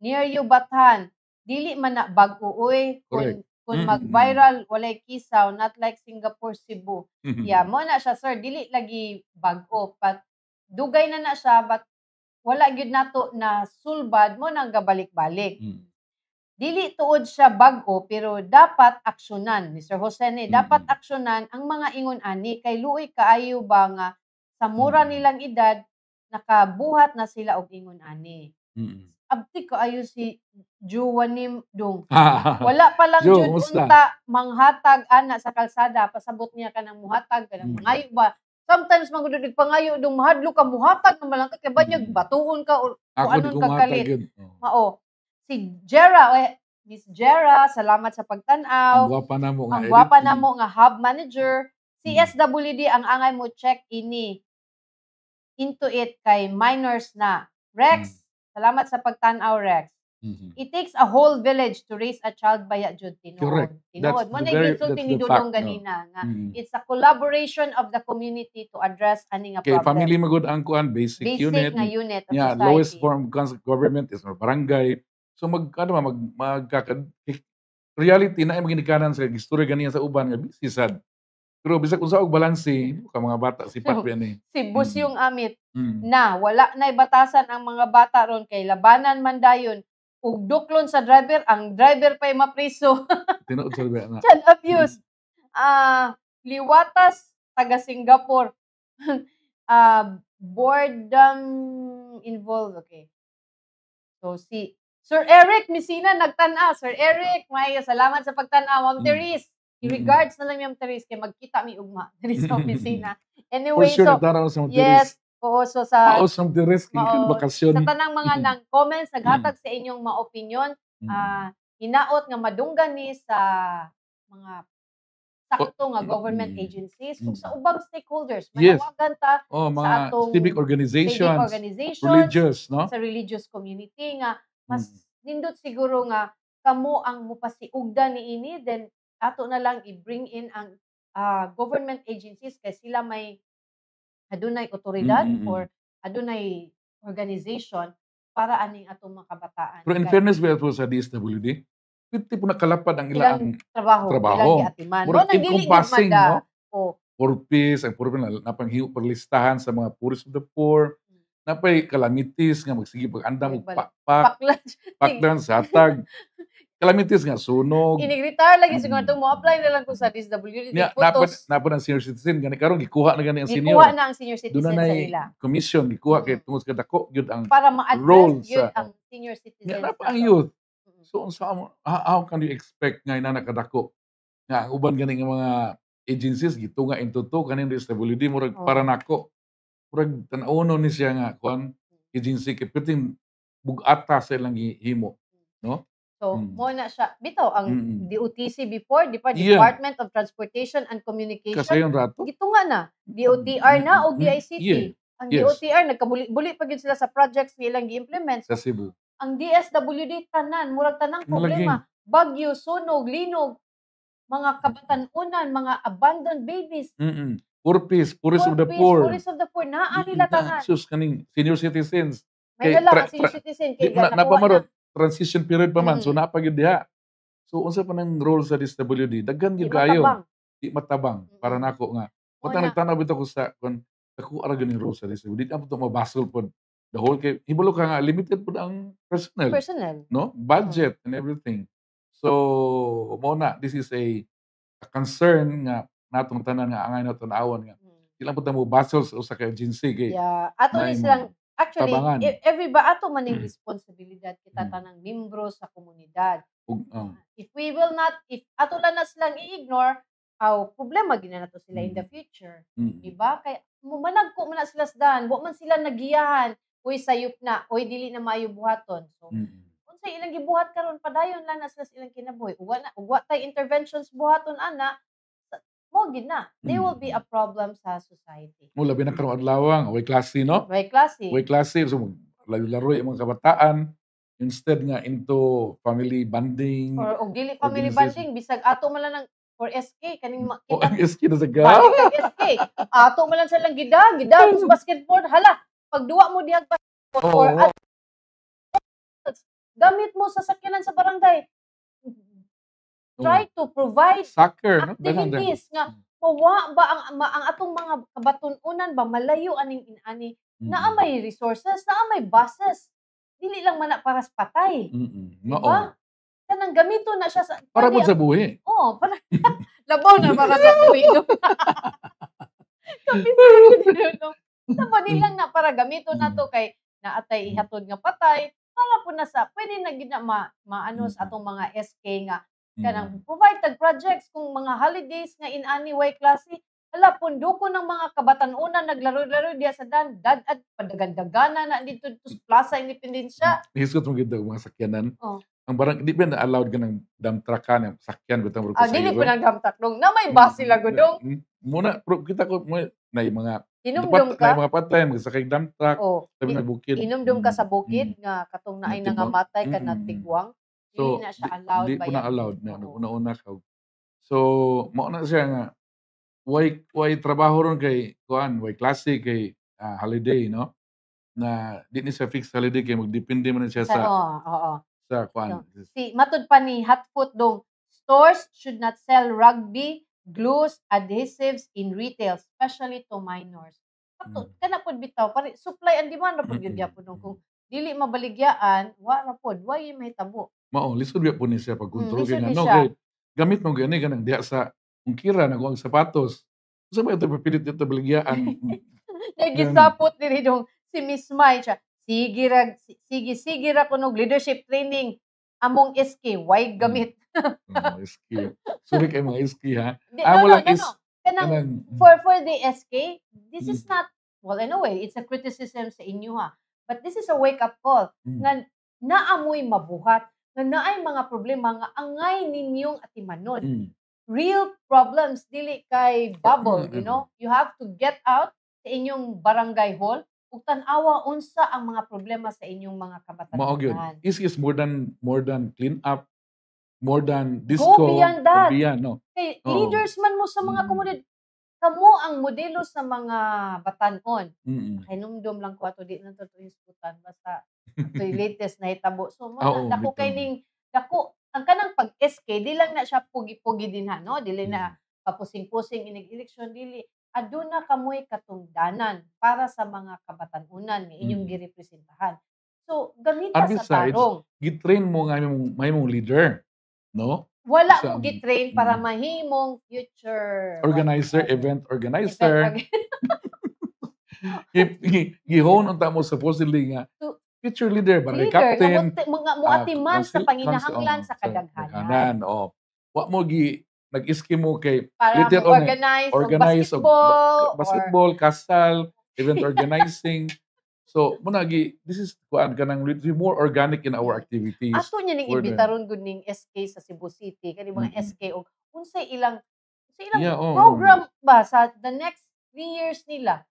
Near you Bathan, dili man na bag-o uy Correct. kun mag-viral walay kisaw not like Singapore Cebu. Yeah, mo na siya sir, dili lagi bag-o but dugay na siya but wala gyud nato na sulbad mo nang gabalik-balik. Dili tuod siya bag-o pero dapat aksyonan. Mr. Jose ni dapat aksyonan ang mga ingon ani kay luoy kaayo ba nga sa mura nilang edad nakabuhat na sila og ingon ani. Abti kaayo si Juwanim dong. Wala pa lang Jo, jud kumusta? unta manghatag ana sa kalsada pasabot niya kanang muhatag kanang mangayo ba. Sometimes magudod pangayo dong mahadlo ka muhatag naman lang ka kay banyag batuon ka o Ako di anon ko ka kalit. matagid. Mao. Si Jera, Miss Jera, salamat sa pagtan-aw. Ang gwapa na mo nga. Ang gwapa na mo nga hub manager. Si SWD ang angay mo check ini into it kay minors na. Rex, salamat sa pagtan-aw Rex. It takes a whole village to raise a child baya jud tinuod. Correct. Tinuod mo na that's gisulti the ni Dudong fact, no? ganina nga it's a collaboration of the community to address ani nga Kay problem. family magud ang kuan basic unit. nga unit of Yeah, society. lowest form of government is barangay. So reality na ay maginikanan sa istorya ganiya sa uban nga busy sad. Pero bisag unsa og balanse ka mga bata sipat pa ni. Si Busyong Amit na wala na'y batasan ang mga bata ron kay labanan man dayon ug duklon sa driver ang driver pa'y mapriso. Tinuod sa biya na. Child abuse. Liwatas taga Singapore. Boredom involved. Okay. So si Sir Eric Messina nagtan-aw. Sir Eric, may salamat sa pagtan-aw. Ma'am Therese, regards na lang Ma'am Therese kay magkita mi ugma diri sa opisina. Anyway, For sure, so nagtanaw sa mga yes, oo, so sa Paos ng Therese, Oo. bakasyon. sa tanang mga nang comments naghatag sa inyong mga opinion, hinaot nga madunggan ni sa mga sakto nga government agencies ug sa ubang stakeholders. Yes. Manawagan ta mga atong civic civic organizations, organizations, religious, no? sa religious community nga mas nindot siguro nga kamo ang mupasiugda niini then ato na lang i-bring in ang government agencies kay sila may adunay otoridad or adunay organization para aning atong mga kabataan. Pero in Kay fairness ba po sa DSWD, 50 po nakalapad ang ilang ilang trabaho. trabaho. Ilang giatiman. Murag Mo nang dili encompassing, gid no? Oh, purpose, ang purpose na napanghiw perlistahan sa mga poorest of the poor, napay calamities nga magsige pag-andam og Balik. pakpak, Paklan. pakdan sa hatag. Calamities nga sunog. Inig-retire lagi siguro Mm. itong mo-apply na lang ko sa DSWD. Nya Photos. napad ang senior citizen gani karon gikuha na gani ang Gikuha senior. na ang senior Doon citizen na sa ila. commission gikuha kay Mm. tungod sa dako gyud ang Para role ma-address yun sa ang senior citizen. nya napa ang youth. So unsa how can you expect nga ina nakadako nga ang uban gani nga mga agencies gitunga into two kaning DSWD murag Oh. para nako. Murag tan-awon ni siya nga kuan agency kay piting bugata sa ilang himo, no? So, Mm. mo na siya. Bitaw, ang Mm. DOTC before, di ba? Yeah. Department of Transportation and Communication. Kasayon rato. Gitunga na. DOTR na o Mm. DICT. Yeah. Ang Yes. DOTR, nagkabuli-buli pa yun sila sa projects nilang gi-implement. Sa Cebu. Ang DSWD, tanan, murag tanang Malagi. problema. Bagyo, sunog, linog, mga kabatanunan, mga abandoned babies. Puris of the Peace, poor. Puris of the poor, naa nila tanan. Sus kaning senior citizens. May kay dala ang senior citizen. Di Kaya na pamaron transition period pa Mm. man. So napagid diha. So unsa pa nang role sa DSWD? Daghan gyud kayo. Di matabang para nako nga. Oo Mutang na. nagtanaw bitaw ko sa kun ako ara ganing role sa DSWD. Di ato mabasol pod the whole kay hibulo ka nga limited pod ang personnel, Personnel. no? Budget and everything. So mo na this is a concern nga natong tanan nga angay naton awon nga. Sila pud mo basol sa usa ka agency kay Yeah. Ato may ni silang, actually, tabangan. ato man yung responsibilidad kita tanang membro sa komunidad. If we will not, if ato lang na silang i-ignore, problema gina nato sila in the future. Diba? Kaya managko man na sila sa daan, wa man sila nagiyahan, uy sayop na, uy dili na maayo buhaton. So, unsay ilang gibuhat karon padayon lang na sila sa ilang kinabuhi. Ugwa tay interventions buhaton ana, mo gid na. There will be a problem sa society. Mo labi na karong adlaw way klase, no? Way klase. Way klase so laro yung mga kabataan instead nga into family bonding. Or og dili family organization. bonding, bisag ato man lang for SK kaning O ang SK na sa balik kag SK. Ato man lang silang gida sa basketball. Hala, pagduwa mo dihag basketball or gamit mo sa sakyanan sa barangay. Try to provide soccer, no? activities nga mawa ba ang atong mga kabatununan ba malayo aning inani naa may resources, naa may buses. Dili lang man na para sa patay. Diba? Kanang gamito na siya sa para po sa buhi. Oo, para labaw na para sa buhi. Tapos di lang na para gamito na to kay naatay ihatod nga patay para po na sa pwede na gid na maano sa atong mga SK nga kanang provide tag projects kung mga holidays nga inani way klase. Hala, punduko ng mga kabatanunan naglaro-laro diya sa dad-ad padagandagana na dito sa Plaza Independencia. Hisgot mo gid mga sakyanan. Oh. Ang barang di ba na allowed ka ng dump truck ka ng sakyan bitang Dili po nang damtak dong na may bus sila gudong. Muna kita ko mo na yung mga Hinumdum na ka. yung mga patay magsakay dump truck Oh, sabi na bukid. inumdum ka sa bukid nga katong naay Natibang. nangamatay ka na tigwang. Dili So na siya allowed di ba po na yan? allowed na Oo. una ka. So mao na siya nga way trabaho ron kay kuan way klase kay holiday, no? Na di ni sa fixed holiday kay magdepende man siya sa Oo. sa kuan. Si matud pa ni Hotfoot dong, stores should not sell rugby, glues, adhesives in retail, especially to minors. Kana pod bitaw, pare supply and demand ra pod gyud gyapon dong. Kung dili mabaligyaan, wa ra pod, way mahitabo. Mao lisod gyud po ni siya pagkontrol lisod kay ni ano siya. kay gamit mo gani kanang diha sa ungkira nagong sapatos. Sa ba ito papilit ito baligyaan? Nagisapot diri dong si Miss Mai siya. Sige ra kunog leadership training among SK why gamit. SK. Sorry kay mga SK ha. No, lang is kanang for the SK, this is not, well, in a way, it's a criticism sa inyo ha. But this is a wake-up call nga naamoy mabuhat, nga naay mga problema nga angay ninyong atimanon. Real problems, dili kay bubble, you know? You have to get out sa inyong barangay hall ug tan-awa unsa ang mga problema sa inyong mga Mao gyud. kabatanunan. Is more than clean up, more than disco. Go beyond that. Go beyond, no? Kay Oo. leaders man mo sa mga komunidad. Kamo ang modelo sa mga batanon. Hinumdum lang ko ato di na to isputan basta ato latest na hitabo. So mo Oo, dako kay bitaw. ning dako ang kanang pag SK di lang na siya pugi-pugi din ha no, dili na kapusing-pusing inig election dili aduna kamoy katungdanan para sa mga kabatanunan nga inyong girepresentahan. So, gamita And sa besides, tarong. gitrain mo nga may mong leader, no? Wala Sa- mo gitrain para mahimong future Organizer, event organizer. Gihon unta mo supposedly nga future leader, barangay captain, mga muatiman sa council- panginahanglan sa kadaghanan. Oh. Wa mo nag-iski mo kay Para later on, organize og basketball, basketball, kasal, event organizing. So, this is kanang more organic in our activities. Ato niya ning for ibita ron gud ning SK sa Cebu City kani mga SK og unsay ilang Yeah, oo. program ba sa the next 3 years nila.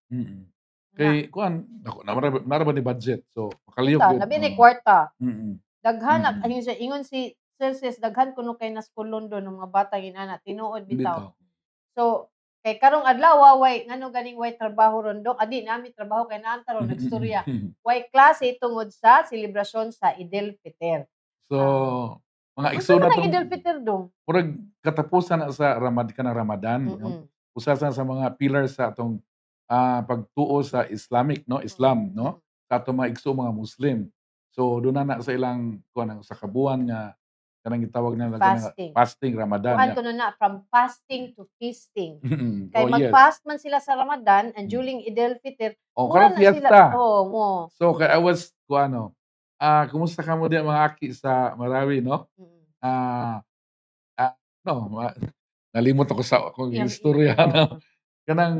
Kay ako naraba ni budget. So, makaliyok Ta yun. labi ni kwarta. Mm-mm. Daghan ayun siya ingon si Celsius daghan kuno kay na school London ng mga bata ginana tinuod bitaw. So kay karong adlaw way ngano ganing way trabaho rondo adi nami trabaho kay naanta ron nagstorya. Way klase tungod sa selebrasyon sa Idul Fitr. So, mga Usa igsuna na Idul Fitr dong. murag katapusan na sa Ramadan. No? Usa sa mga pillars sa atong pagtuo sa Islamic, no? Islam, no? Sa atong mga igsoong mga Muslim. So, doon na sa ilang sa kabuan nga kanang gitawag na fasting Ramadan. Kuan kuno na from fasting to feasting. Kay yes. mag-fast man sila sa Ramadan and during Idul Fitr, karang fiesta. mo. So, kay I was kumusta ka mo di mga aki sa Marawi, no? Nalimot ako sa akong istorya na kanang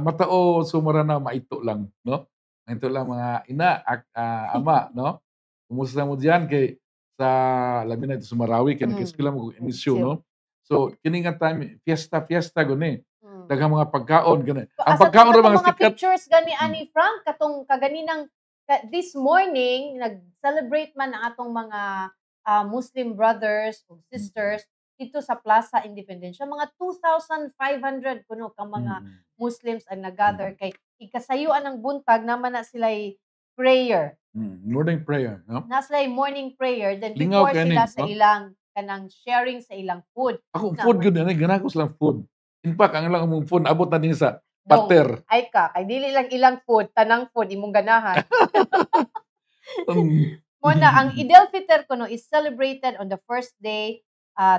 matao sumara na maito lang, no? Maito lang mga ina, ama, no? Kumusta mo diyan kay sa labi na ito sa Marawi kay nag-eskwela mo emisyon, no? So kini nga time fiesta guni. Daghang mga pagkaon gani. Ang pagkaon ra mga sikat. Pictures gani ani Frank katong kaganinang this morning nag-celebrate man ang atong mga Muslim brothers o sisters dito sa Plaza Independencia. Mga 2,500 kuno ka mga Muslims ang nag-gather kay ikasayuan ng buntag naman na sila'y prayer. Morning prayer, no? Na sila'y morning prayer. Then Lingaw before kani, sila sa no? ilang kanang sharing sa ilang food. Ako food gyud ani, gana ko silang food. In fact, ang ilang mong food abot na din sa pater. Ay kay dili lang ilang food, tanang food imong ganahan. Muna, ang Idul Fitr kuno is celebrated on the first day,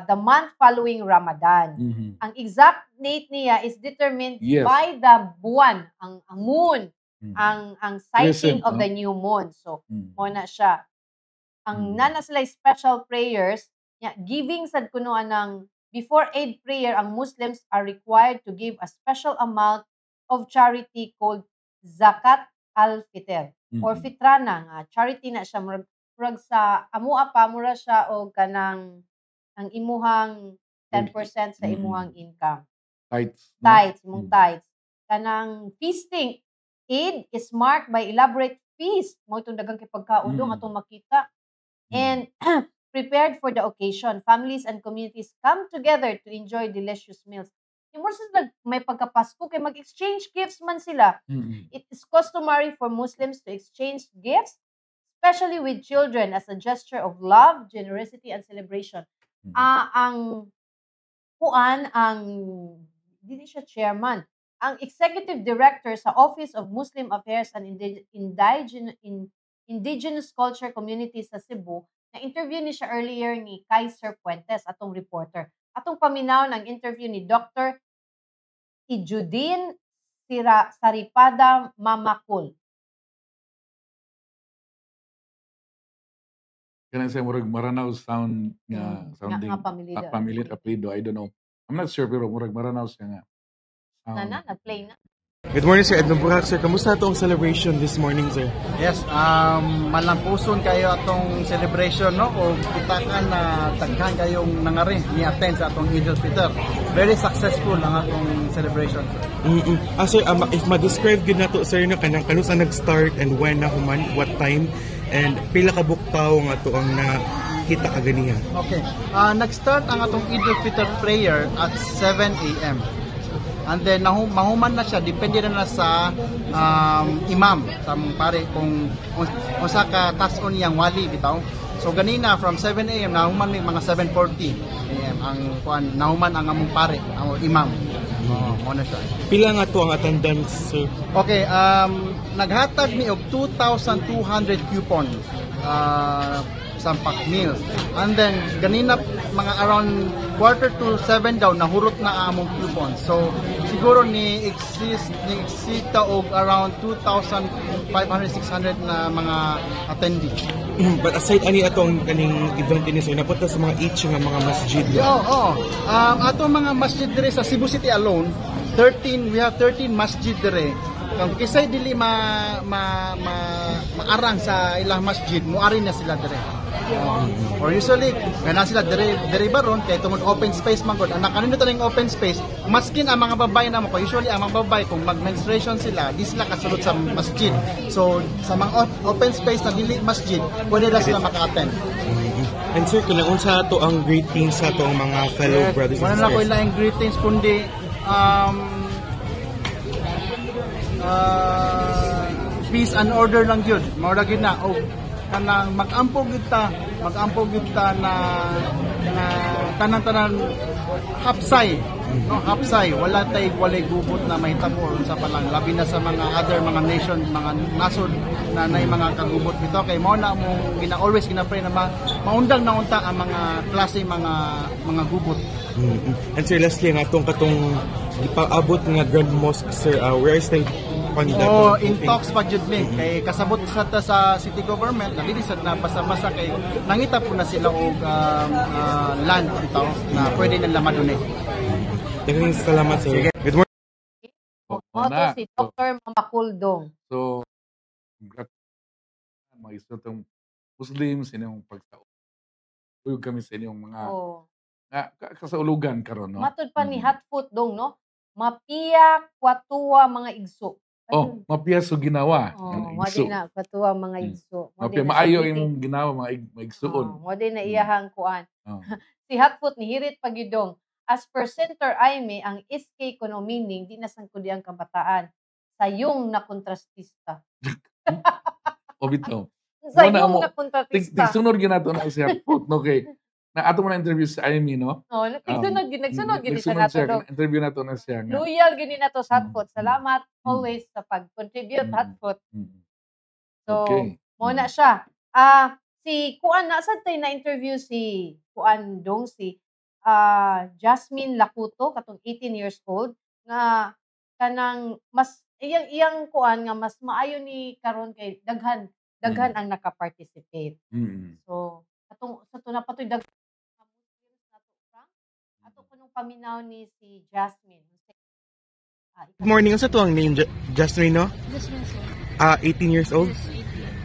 the month following Ramadan. Ang exact date niya is determined by the buwan, ang moon, ang sighting of the new moon. So, muna siya. Ang nana sila special prayers, giving sad kuno anang before Eid prayer, ang Muslims are required to give a special amount of charity called Zakat al-Fitr or Fitrana nga charity na siya murag sa amua pa mura siya og kanang ang imuhang 10% sa imuhang income. Tithes, imong tithes. Kanang feasting, Eid is marked by elaborate feast. Mao itong daghang kay pagkaudong atong makita. And prepared for the occasion, families and communities come together to enjoy delicious meals. Yung may pagkapasko kay mag-exchange gifts man sila. It is customary for Muslims to exchange gifts, especially with children, as a gesture of love, generosity, and celebration. Ang hindi siya chairman, ang executive director sa Office of Muslim Affairs and Indigenous Culture Communities sa Cebu, na-interview ni siya earlier ni Kaiser Fuentes, atong reporter. Atong paminaw ng interview ni Dr. Ijudin Saripada Mamakul. Kanang sa murag Maranao sound nga sounding familiar apelido, I don't know. I'm not sure pero murag Maranao siya nga. Nag-play na. Good morning, Sir Edmund Burak. Sir, kamusta itong celebration this morning, sir? Yes, malampuson kayo atong celebration, no? O kitakan na taghan kayong nangari ni attend sa atong Idul Fitr. Very successful ang atong celebration, sir. Sir, if ma-describe yun na to, sir, na kanang kanusa nag-start and when na human, what time, and pila ka buktaw nga to ang nakita kaganiha? Okay. Nag-start ang atong Idul Fitr prayer at 7 a.m. And then mahuman na siya, depende na sa imam, sa pare kung sa ka tason yang wali bitaw. So ganina from 7 a.m. nahuman ni mga 7:40 a.m. ang nahuman ang among pare, ang imam. Mo na siya. Pila nga to ang attendance, sir? Okay, naghatag mi og 2,200 coupon sa pack meals. And then ganina mga around 6:45 daw nahurot na among coupon. So siguro ni exista og around 2,500-600 na mga attendee. But aside ani atong kaning event din sir, napunta sa mga each nga mga masjid. Oo. Ato mga masjid dire sa Cebu City alone, we have 13 masjid dire. Kung kisay dili maarang sa ilang masjid, muari na sila dire. Or usually, gana sila dire baron kay tungod open space man gud. Anak kanino taning open space, maskin ang mga babae namo ko usually ang mga babae kung mag-menstruation sila, di sila kasulod sa masjid. So sa mga open space na dili masjid, pwede na sila maka-attend. And sir, kung unsa ato ang greetings sa atong mga fellow brothers and Wala na ko sisters? ilang greetings kundi peace and order lang yun. Mao gyud na og kanang mag-ampo kita na tanan hapsay. No, hapsay, walay gubot na mahitabo sa palang labi na sa mga other mga nation, mga nasod na nay mga kagubot nito kay mao na mo always ginapray na maundang na unta ang mga klase mga gubot. And sir, lastly, ang atong katong ipaabot nga Grand Mosque, sir, where is the fund that? In talks pa jud mi kay kasabot sa city government nabilisad na basa-basa kay nangita po na sila og land ito na pwede nila madonate. Daghang salamat, sir. Good morning. Mo to si Dr. Mamakuldong. So, mga isutong Muslim sa inyong pagsaon. Uyog kami sa inyong mga kasaulugan karon, no? Matud pa ni Hotfoot dong, no? Mapiya, kwatuwa, mga igso. Mapiya so ginawa. Wadi na, kwatuwa, mga igso. Mapiya, maayo yung ginawa, mga igsoon. Wadi na iyahang kuan. Si Hotfoot ni Hirit Pagidong, as per Center Aime, ang SK kuno meaning, di nasangkudi ang kabataan. Sayong na kontrastista. O bitaw. Sayong na kontrastista. Tigsunod yun nato na si Hotfoot, no? Okay. Na ato mo na interview sa Amy, no? Nagsunod gini sa nato dong. Interview nato na siya. Loyal gini nato sa Hotfoot. Salamat always sa pag-contribute Hotfoot. So, mo na siya. Si Kuan na sad tay na interview si Kuan dong si Jasmine Lacuto katong 18 years old nga kanang mas iyang Kuan nga mas maayo ni karon kay daghan ang naka-participate. So, sa to na patoy daghan ato kunong paminaw ni si Jasmine. Good morning. Ano sa to ang name? Jasmine, no? Jasmine, sir. 18 years old?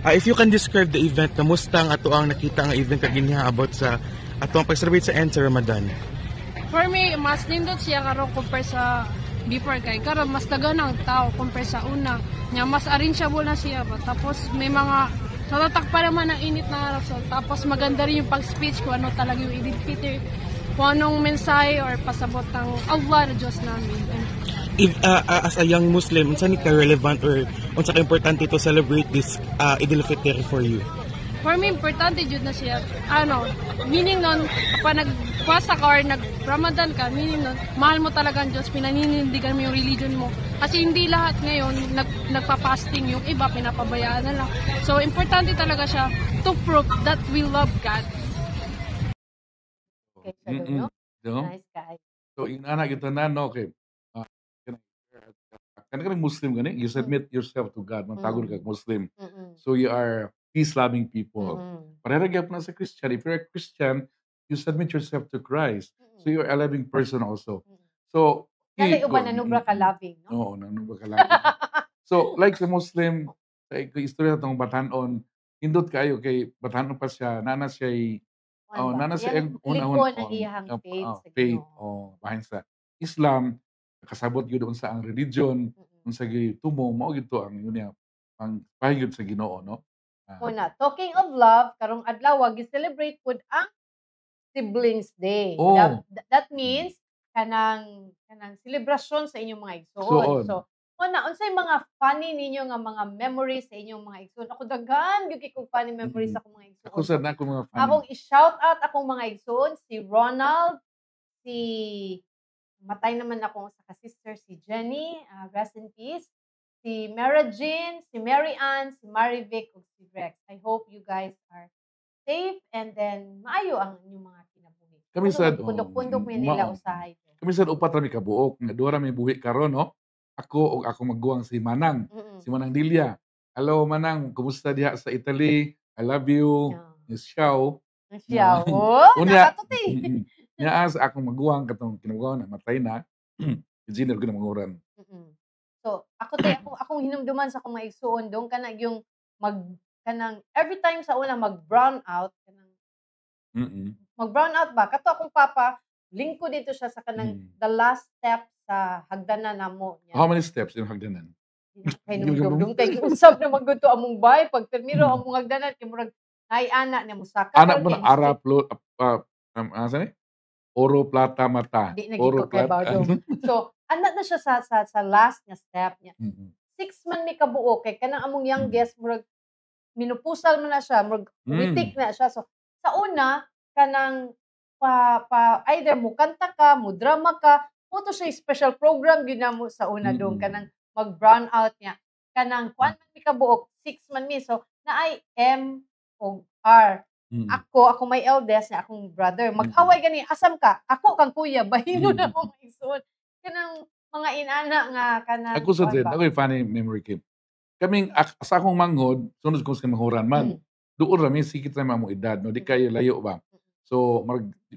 If you can describe the event, kamusta ang ato ang nakita nga event kag about sa ato ang pag-celebrate sa end sa Ramadan? For me, mas nindot siya karon compare sa before kay karon mas dagan ang tao compare sa una. Nya mas arrangeable na siya ba. Tapos may mga natatak pa naman ang init na araw. So, tapos maganda rin yung pag-speech kung ano talaga yung Eid kung anong mensahe or pasabot ng Allah na Diyos namin. As a young Muslim, unsa ni ka relevant or unsa ka importante to celebrate this Eid al-Fitr for you? For me, importante jud na siya. Meaning nun, kapag nagpasa ka or nag-Ramadan ka, meaning nun, mahal mo talaga ang Diyos, pinaninindigan mo yung religion mo. Kasi hindi lahat ngayon nagpa-fasting, yung iba pinapabayaan na lang. So, importante talaga siya to prove that we love God. Okay, no? Nice guy. So, yung anak kita na, no, okay. Kanang Muslim gani, you submit yourself to God, mantagol ka Muslim. So you are peace-loving people. Parehagap na sa Christian. If you're a Christian, you submit yourself to Christ. So you're a loving person also. So, Kaya uban nanubra ka loving, no? Oo, nanubra ka loving. So, like sa Muslim, sa istorya itong Batanon, hindot kayo kay Batanon pa siya, nana siya yung unahon ang iyahang faith. Bahin sa Islam, kasabot yun doon sa ang religion, kung sa tumong, mao gito ang yun niya, ang pahigod sa Ginoo, no? Una, talking of love, karong adlaw, gi-celebrate pud ang Siblings Day. That means, kanang celebration sa inyong mga igsoon. So, una, unsay mga funny ninyo nga mga memories sa inyong mga igsoon? Ako daghan gyud kay kog funny memories sa akong mga igsoon. Ako sad na ako mga funny. Akong i-shout out akong mga igsoon, si Ronald, si matay naman akong sa ka-sister si Jenny, rest in peace. Si Mara Jean, si Mary Ann, si Marivic, ug si Rex. I hope you guys are safe and then maayo ang inyong mga kinabuhi. Kami sad, pundok-pundok mi nila usahay. Kami sad upat ra mi kabuok, nga duha ra mi buhi karon, no? Ako ug ako magguwang si Manang, si Manang Dilia. Hello Manang, kumusta diha sa Italy? I love you. Miss Xiao. Siya, Unya, nakatuti. niya sa akong maguwang katong kinabugaw na matay na. Engineer ko na manguran. So, akong hinumduman sa akong mga igsuon dong kanang yung kanang every time sa una mag-brown out kanang mag-brown out ba kato akong papa lingko dito siya sa kanang the last step sa hagdanan namo niya. How many steps yung hagdanan? Kay nung kay usab na maggunto among bay pag termino among hagdanan kay murag nay ana niya musaka. Anak mo na araplo asa ni? Oro plata mata. Oro plata. So, anak na siya sa last nga step niya. 6 man mi kabuo kay kanang among youngest murag minupusal man na siya, murag witik na siya. So, sa una kanang either mo kanta ka, mo drama ka, mo to siya special program ginamo sa una dong kanang mag-brown out niya. Kanang kuan man mi kabuo, 6 man mi. So, naay M o R. Ako may eldest na akong brother. Mag-away gani, asam ka? Ako kang kuya, bahino na mo maigsoon. Kanang mga inana nga kanang ako sa din, ako yung funny memory kid. Kaming sa akong manghod, sunod ko sa manghuran man. Doon rami sikit na mamong edad, no di kayo layo ba. So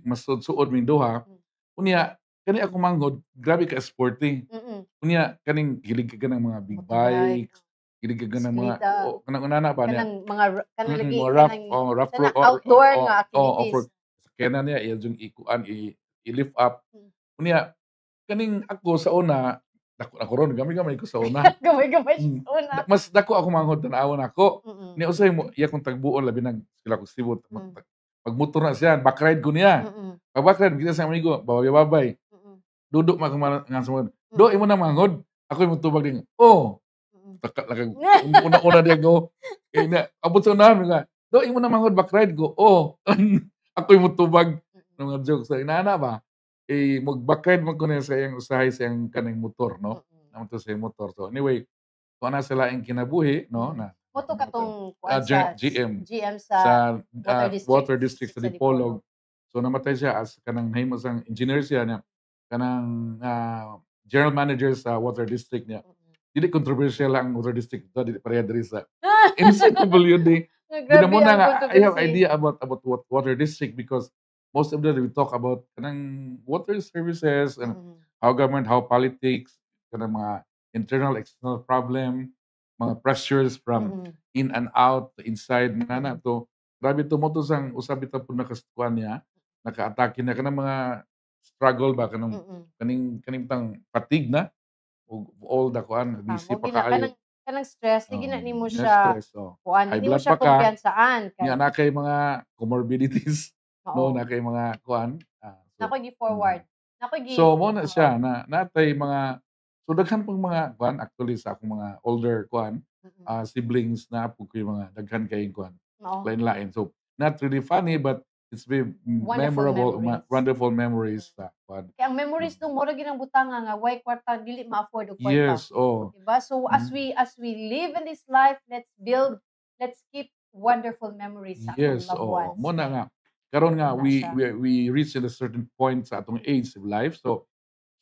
mas suod ming duha. Unya kani akong manghod, grabe ka sporty. Unya kaning hilig ka ng mga big bikes. Hilig ka ng mga kanang unana ba niya? Kanang mga kanang lagi rough outdoor nga activities. Kaya niya yung ikuan i-lift up. Unya kaning ako sa una, ako ron gamay ko sa una. Gamay sa una. Mas dako ako manghod tanawon ako. Ni usay mo iya kong tagbuon labi nang sila ko sibot. Pagmotor na siya, backride ko niya. Pag backride kita sa amigo, babay. Duduk man nga sa do imo na manghod. Ako imo tubag ding. Oh. Una dia go. Kaya na abot sa unahan nga. Do imo na manghod backride go. Oh. Ako imo tubag ng mga jokes sa inana ba. Mag-backride man ko na sa iyang usahay sa iyang kanang motor, no? Naman to sa iyang motor. So anyway, kung na sila ang kinabuhi, no? Moto katong GM sa Water District sa Dipolog. So namatay siya as kanang nahimos ang engineer siya niya. Kanang general manager sa Water District niya. Dili controversial ang Water District ito, dili pareha diri sa MCWD. Hindi mo na I have idea about Water District because most of them we talk about kanang water services and how government, how politics, kanang mga internal, external problem, mga pressures from in and out, inside, na to. Grabe to mo to sang usab ita pud nakaskuan niya, naka-atake na kanang mga struggle ba kanang kaning tang fatigue na all the kuan busy pa kaayo. Kanang stress, di gina nimo siya kuan, hindi mo siya kumpiyansaan. Niya na kay mga comorbidities. No, na kay mga kuan. Nako gi-forward. So mo na siya na natay mga so daghan pang mga kuan actually sa akong mga older kuan siblings na po ko yung mga daghan kay kuan. Lain-lain. So not really funny but it's very memorable, wonderful memories sa kuan. Kaya ang memories nung mura ginang butanga nga why kwarta dili ma-afford og kwarta. Yes, Diba? So as we live in this life, let's keep wonderful memories sa yes, loved ones. Mo na nga karon nga we reach at a certain point sa atong age of life, so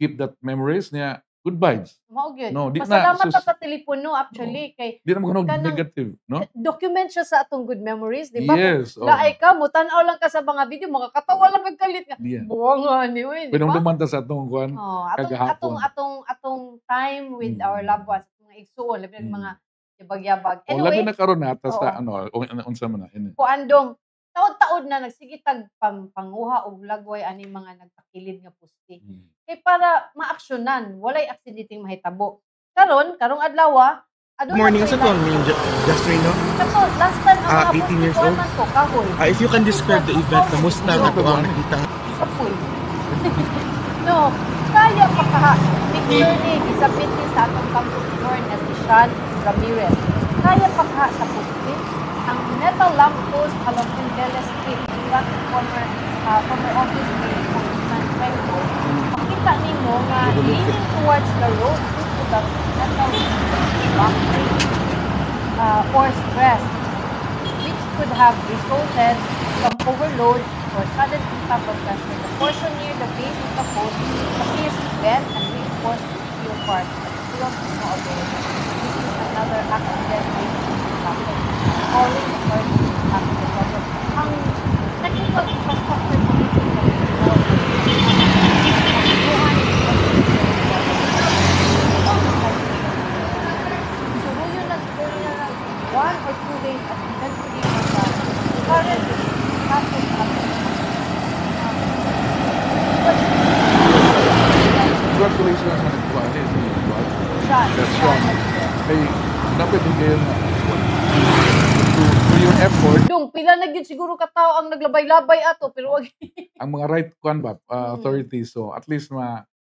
keep that memories niya good vibes. Mao gyud. No, di Pasalamat sa telepono actually kay di na mo negative, no? Document siya sa atong good memories, di ba? Yes. Laay ka mo tan-aw lang ka sa mga video, makakatawa lang kag kalit nga. Buwang ni oy, di ba? Pinumduman ta sa atong kuan. Atong time with our loved ones, mga igsuon, labi mga yabag-yabag. labi Anyway, na karon na ta sa unsa man na. Kuandong taod-taod na nagsigitag panguha og lagway ani mga nagpakilid nga pusti. Kay para maaksyonan, walay aksidenteng mahitabo. Karong adlaw, morning sa to just right now. Kaso last time 18 years old. If you can describe the event, kamusta nga to ang nakita? No, kaya pa ka. Picture ni gisabit ni sa atong campus board na si Sean Ramirez. Kaya pa ka sa pusti ang metal lamppost along Indela Street, former office ni Congressman Franco. makita nimo nga leaning towards the road due to the mental buffering or stress, which could have resulted from overload or sudden impact of pressure. The portion near the base of the post appears bent and reinforced with steel parts, but still no available. This is another accident waiting to happen. Calling the emergency accident. Ang technical infrastructure committee sa suruyo na siguro na lang 1 or 2 days at eventually current traffic Congratulations sa nagkuha niya. That's siya. wrong. Kay, dapat din kayo na to your effort, Dong, pila na gyud siguro ka tao ang naglabay-labay ato pero wag ang mga right kuan ba, authorities. So, at least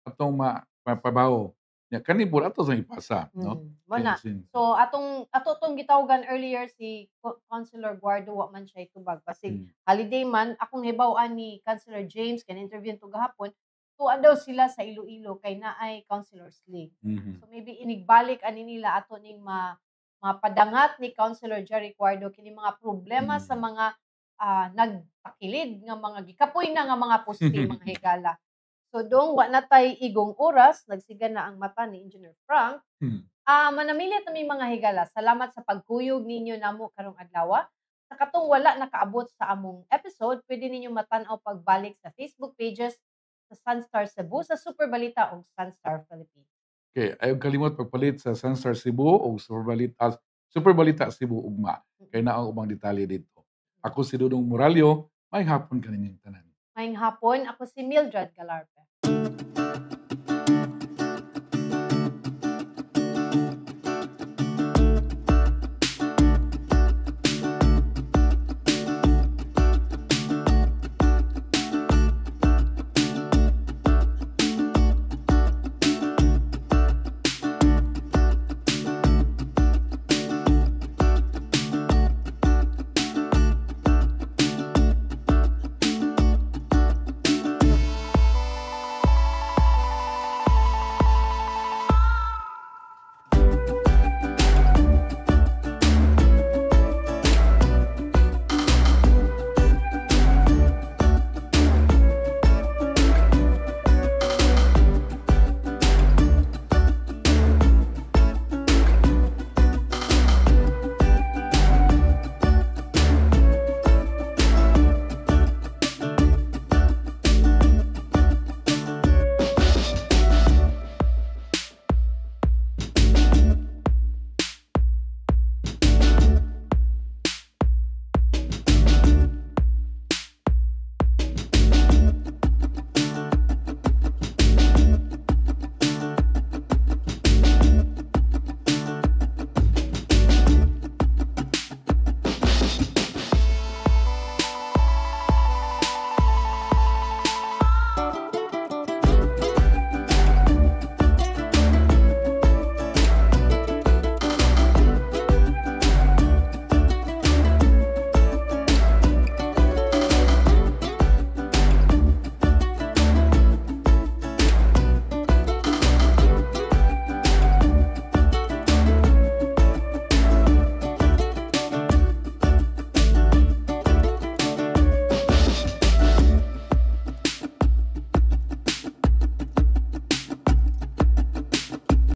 atong mapabaho. Ya, kani po, ato sa ipasa. No? Mo na. So ato tong gitawgan earlier si Councilor Guardo wa man siya itubag basig holiday man akong hibaw-an ni Councilor James kan interview to gahapon tuwa daw sila sa Iloilo kay naay Councilor's League. So maybe inigbalik ani nila ato ning mapadangat ni Councilor Jerry Guardo kini mga problema sa mga nagpakilid nga mga gikapoy na nga mga poste mga higala. So dong wa na tay igong oras nagsiga na ang mata ni Engineer Frank. Manamilit na may mga higala. Salamat sa pagkuyog ninyo namo karong adlaw. Sa katong wala nakaabot sa among episode, pwede ninyo matan-aw pagbalik sa Facebook pages sa Sunstar Cebu, sa Super Balita o Sunstar Philippines. Okay, ayaw kalimot pagpalit sa Sunstar Cebu o Super Balita Cebu ugma. Kay na ang ubang detalye dito. Ako si Dudong Moralio, may hapon kaninyong tanan. Ngayong hapon, ako si Mildred Galarpe.